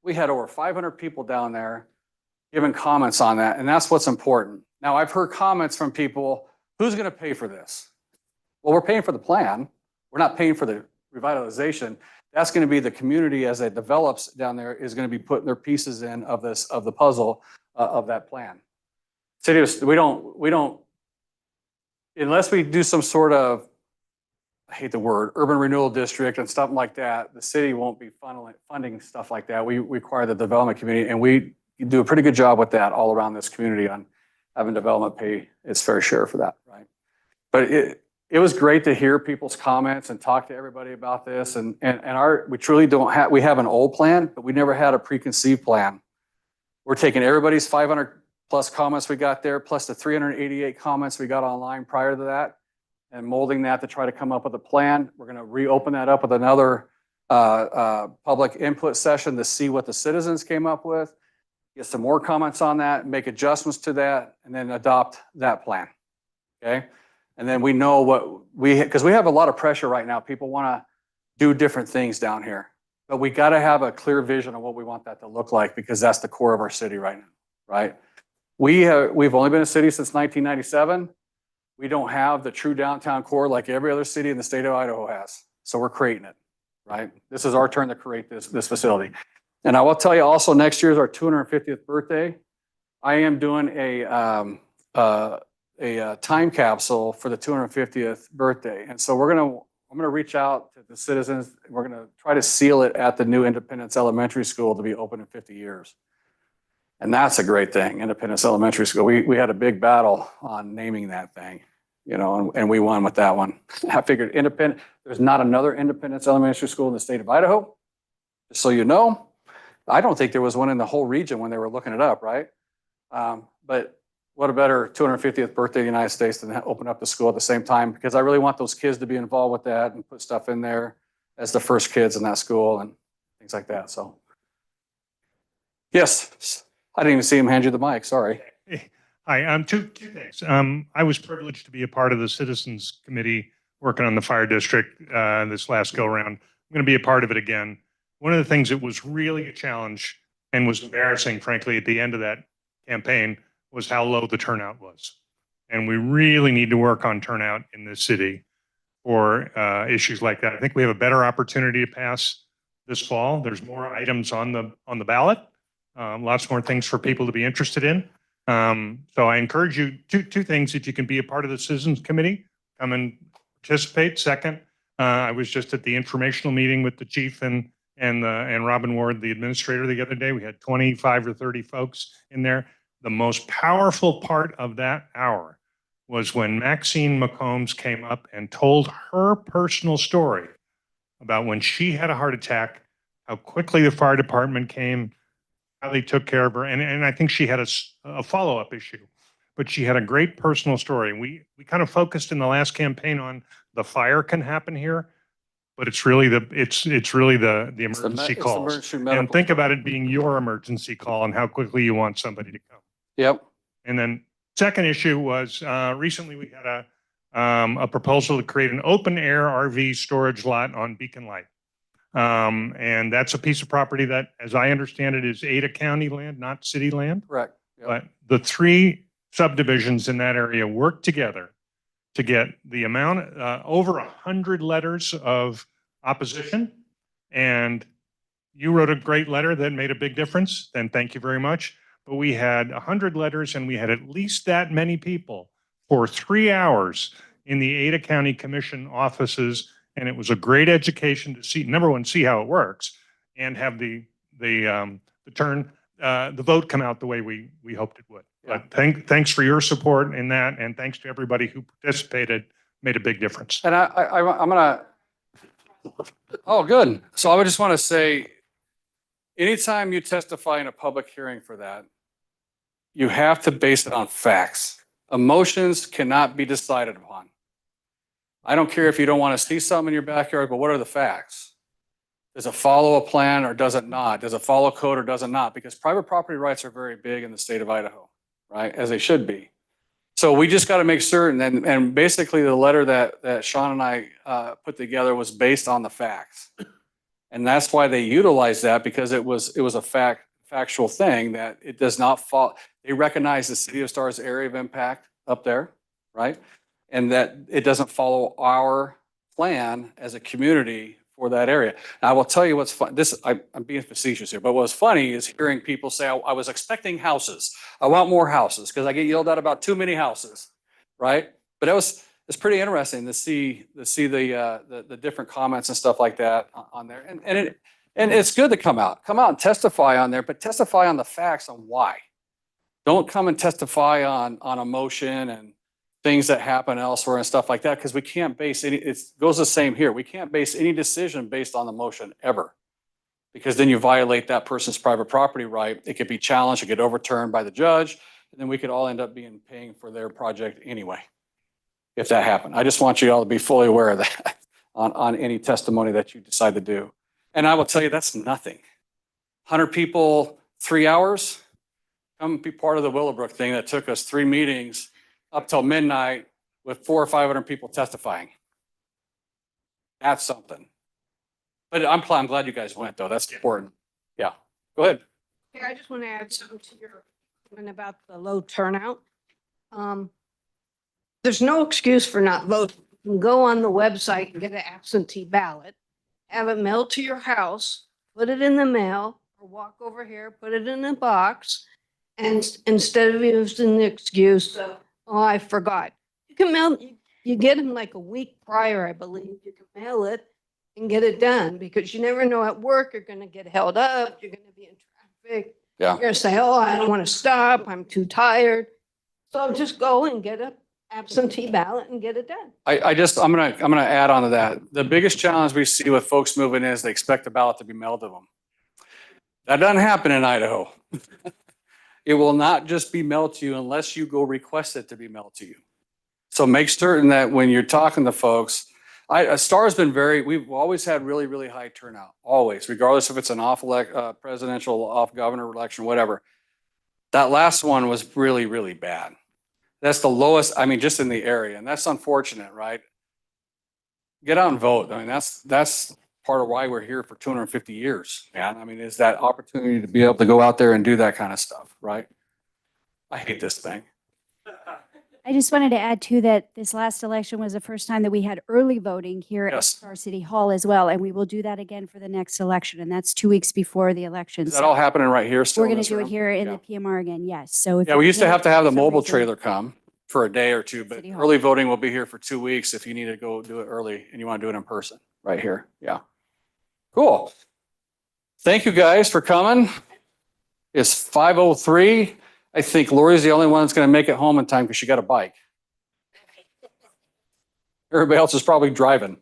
We had over 500 people down there giving comments on that, and that's what's important. Now, I've heard comments from people, who's going to pay for this? Well, we're paying for the plan. We're not paying for the revitalization. That's going to be the community as it develops down there is going to be putting their pieces in of the puzzle of that plan. We don't, unless we do some sort of, I hate the word, urban renewal district and stuff like that, the city won't be funding stuff like that. We require the development community, and we do a pretty good job with that all around this community on having development pay its fair share for that, right? But it was great to hear people's comments and talk to everybody about this. And we truly we have an old plan, but we never had a preconceived plan. We're taking everybody's 500 plus comments we got there, plus the 388 comments we got online prior to that, and molding that to try to come up with a plan. We're going to reopen that up with another public input session to see what the citizens came up with, get some more comments on that, make adjustments to that, and then adopt that plan, okay? And then we know because we have a lot of pressure right now. People want to do different things down here, but we got to have a clear vision of what we want that to look like, because that's the core of our city right now, right? We've only been a city since 1997. We don't have the true downtown core like every other city in the state of Idaho has. So we're creating it, right? This is our turn to create this facility. And I will tell you also, next year is our 250th birthday. I am doing a time capsule for the 250th birthday. And so I'm going to reach out to the citizens. We're going to try to seal it at the new Independence Elementary School to be open in 50 years. And that's a great thing, Independence Elementary School. We had a big battle on naming that thing, and we won with that one. I figured there's not another Independence Elementary School in the state of Idaho. Just so you know, I don't think there was one in the whole region when they were looking it up, right? But what a better 250th birthday of the United States than open up the school at the same time, because I really want those kids to be involved with that and put stuff in there as the first kids in that school and things like that. So, yes, I didn't even see him hand you the mic. Sorry. Hi, two things. I was privileged to be a part of the Citizens Committee working on the fire district this last go around. I'm going to be a part of it again. One of the things that was really a challenge and was embarrassing, frankly, at the end of that campaign was how low the turnout was. And we really need to work on turnout in this city for issues like that. I think we have a better opportunity to pass this fall. There's more items on the ballot, lots more things for people to be interested in. So I encourage you, two things: that you can be a part of the Citizens Committee, come and participate. Second, I was just at the informational meeting with the chief and Robin Ward, the administrator, the other day. We had 25 or 30 folks in there. The most powerful part of that hour was when Maxine McCombs came up and told her personal story about when she had a heart attack, how quickly the fire department came, how they took care of her. And I think she had a follow-up issue, but she had a great personal story. We kind of focused in the last campaign on the fire can happen here, but it's really the emergency It's calls. emergency And medical. think about it being your emergency call and how quickly you want somebody to come. Yep. And then second issue was recently we had a proposal to create an open air RV storage lot on Beacon Light. And that's a piece of property that, as I understand it, is Ada County land, not city land. Correct. Yep. But the 3 subdivisions in that area work together to get the amount, over 100 letters of opposition. And you wrote a great letter that made a big difference. Then thank you very much. But we had 100 letters and we had at least that many people for 3 hours in the Ada County Commission offices. And it was a great education to see, number one, see how it works and have the vote come out the way we hoped it would. Yeah. But thanks for your support in that. And thanks to everybody who participated, made a big difference. And I'm gonna, oh, good. So I would just want to say, anytime you testify in a public hearing for that, you have to base it on facts. Emotions cannot be decided upon. I don't care if you don't want to see something in your backyard, but what are the facts? Does it follow a plan or does it not? Does it follow code or does it not? Because private property rights are very big in the state of Idaho, right? As they should be. So we just got to make certain, and basically the letter that Sean and I put together was based on the facts. And that's why they utilized that, because it was a factual thing that it does not fall. They recognize the City of Star's area of impact up there, right? And that it doesn't follow our plan as a community for that area. Now, I will tell you what's fun. I'm being facetious here, but what's funny is hearing people say, I was expecting houses. I want more houses because I get yelled at about too many houses, right? But it's pretty interesting to see the different comments and stuff like that on there. And it's good to come out and testify on there, but testify on the facts on why. Don't come and testify on emotion and things that happen elsewhere and stuff like that, because we can't base any, it goes the same here. We can't base any decision based on the motion ever, because then you violate that person's private property right. It could be challenged, it could overturned by the judge, and then we could all end up paying for their project anyway, if that happened. I just want you all to be fully aware of that on any testimony that you decide to do. And I will tell you, that's nothing. 100 people, 3 hours, come be part of the Willowbrook thing that took us 3 meetings up till midnight with 400 or 500 people testifying. That's something. But I'm glad you guys went, though. That's important. Yeah, go ahead. Okay, I just want to add something to your comment about the low turnout. There's no excuse for not voting. You can go on the website and get an absentee ballot, have it mailed to your house, put it in the mail, or walk over here, put it in a box, and instead of using the excuse of, oh, I forgot. You can mail, you get them like a week prior, I believe. You can mail it and get it done, because you never know, at work, you're going to get held up. You're going to be in traffic. Yeah. You're going to say, oh, I don't want to stop. I'm too tired. So just go and get an absentee ballot and get it done. I'm gonna add on to that. The biggest challenge we see with folks moving in is they expect the ballot to be mailed to them. That doesn't happen in Idaho. It will not just be mailed to you unless you go request it to be mailed to you. So make certain that when you're talking to folks, Star's been we've always had really, really high turnout, always, regardless if it's an presidential, off governor election, whatever. That last one was really, really bad. That's the lowest, I mean, just in the area, and that's unfortunate, right? Get out and vote. I mean, that's part of why we're here for 250 years, man. I mean, is that opportunity to be able to go out there and do that kind of stuff, right? I hate this thing. I just wanted to add too that this last election was the first time that we had early voting here at Yes. Star City Hall as well. And we will do that again for the next election. And that's 2 weeks before the election. Is that all happening right here still? We're in going this to do it room? here in Yeah. the PMR again. Yes. So if Yeah, you we used to can't have to have the for some mobile reason- trailer come for a day or two, but City Hall. early voting will be here for 2 weeks if you need to go do it early and you want to do it in person, right here. Yeah. Cool. Thank you guys for coming. It's 5:03. I think Lori's the only one that's going to make it home in time because she got a bike. Everybody else is probably driving.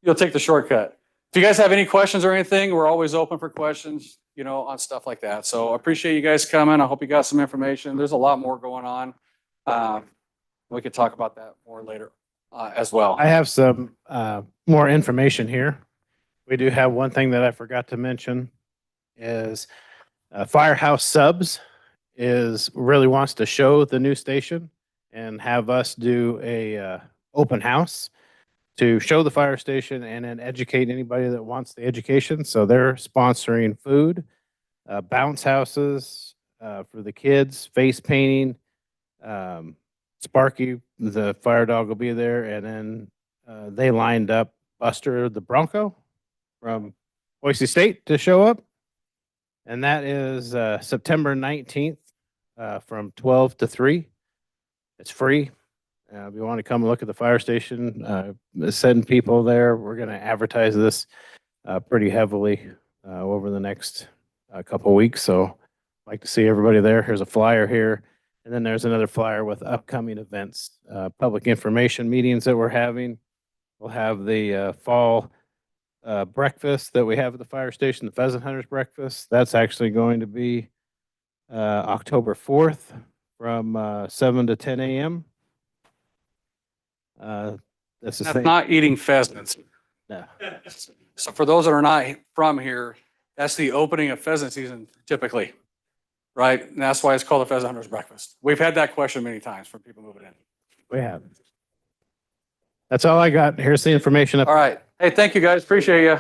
You'll take the shortcut. If you guys have any questions or anything, we're always open for questions. you know, on stuff like that. So I appreciate you guys coming. I hope you got some information. There's a lot more going on. We could talk about that more later as well. I have some more information here. We do have one thing that I forgot to mention is Firehouse Subs really wants to show the new station and have us do a open house to show the fire station and then educate anybody that wants the education. So they're sponsoring food, bounce houses for the kids, face painting. Sparky, the fire dog, will be there, and then they lined up Buster the Bronco from Boise State to show up, and that is September 19th from 12 to 3. It's free. If you want to come and look at the fire station, send people there. We're going to advertise this pretty heavily over the next couple weeks. So I'd like to see everybody there. Here's a flyer here. And then there's another flyer with upcoming events, public information meetings that we're having. We'll have the fall breakfast that we have at the fire station, the Pheasant Hunters Breakfast. That's actually going to be October 4th from 7 to 10 a.m. That's the That's same. not eating pheasants. No. So for those that are not from here, that's the opening of pheasant season typically, right? And that's why it's called the Pheasant Hunters Breakfast. We've had that question many times from people moving in. We have. That's all I got. Here's the information. All right. Hey, thank you guys. Appreciate you.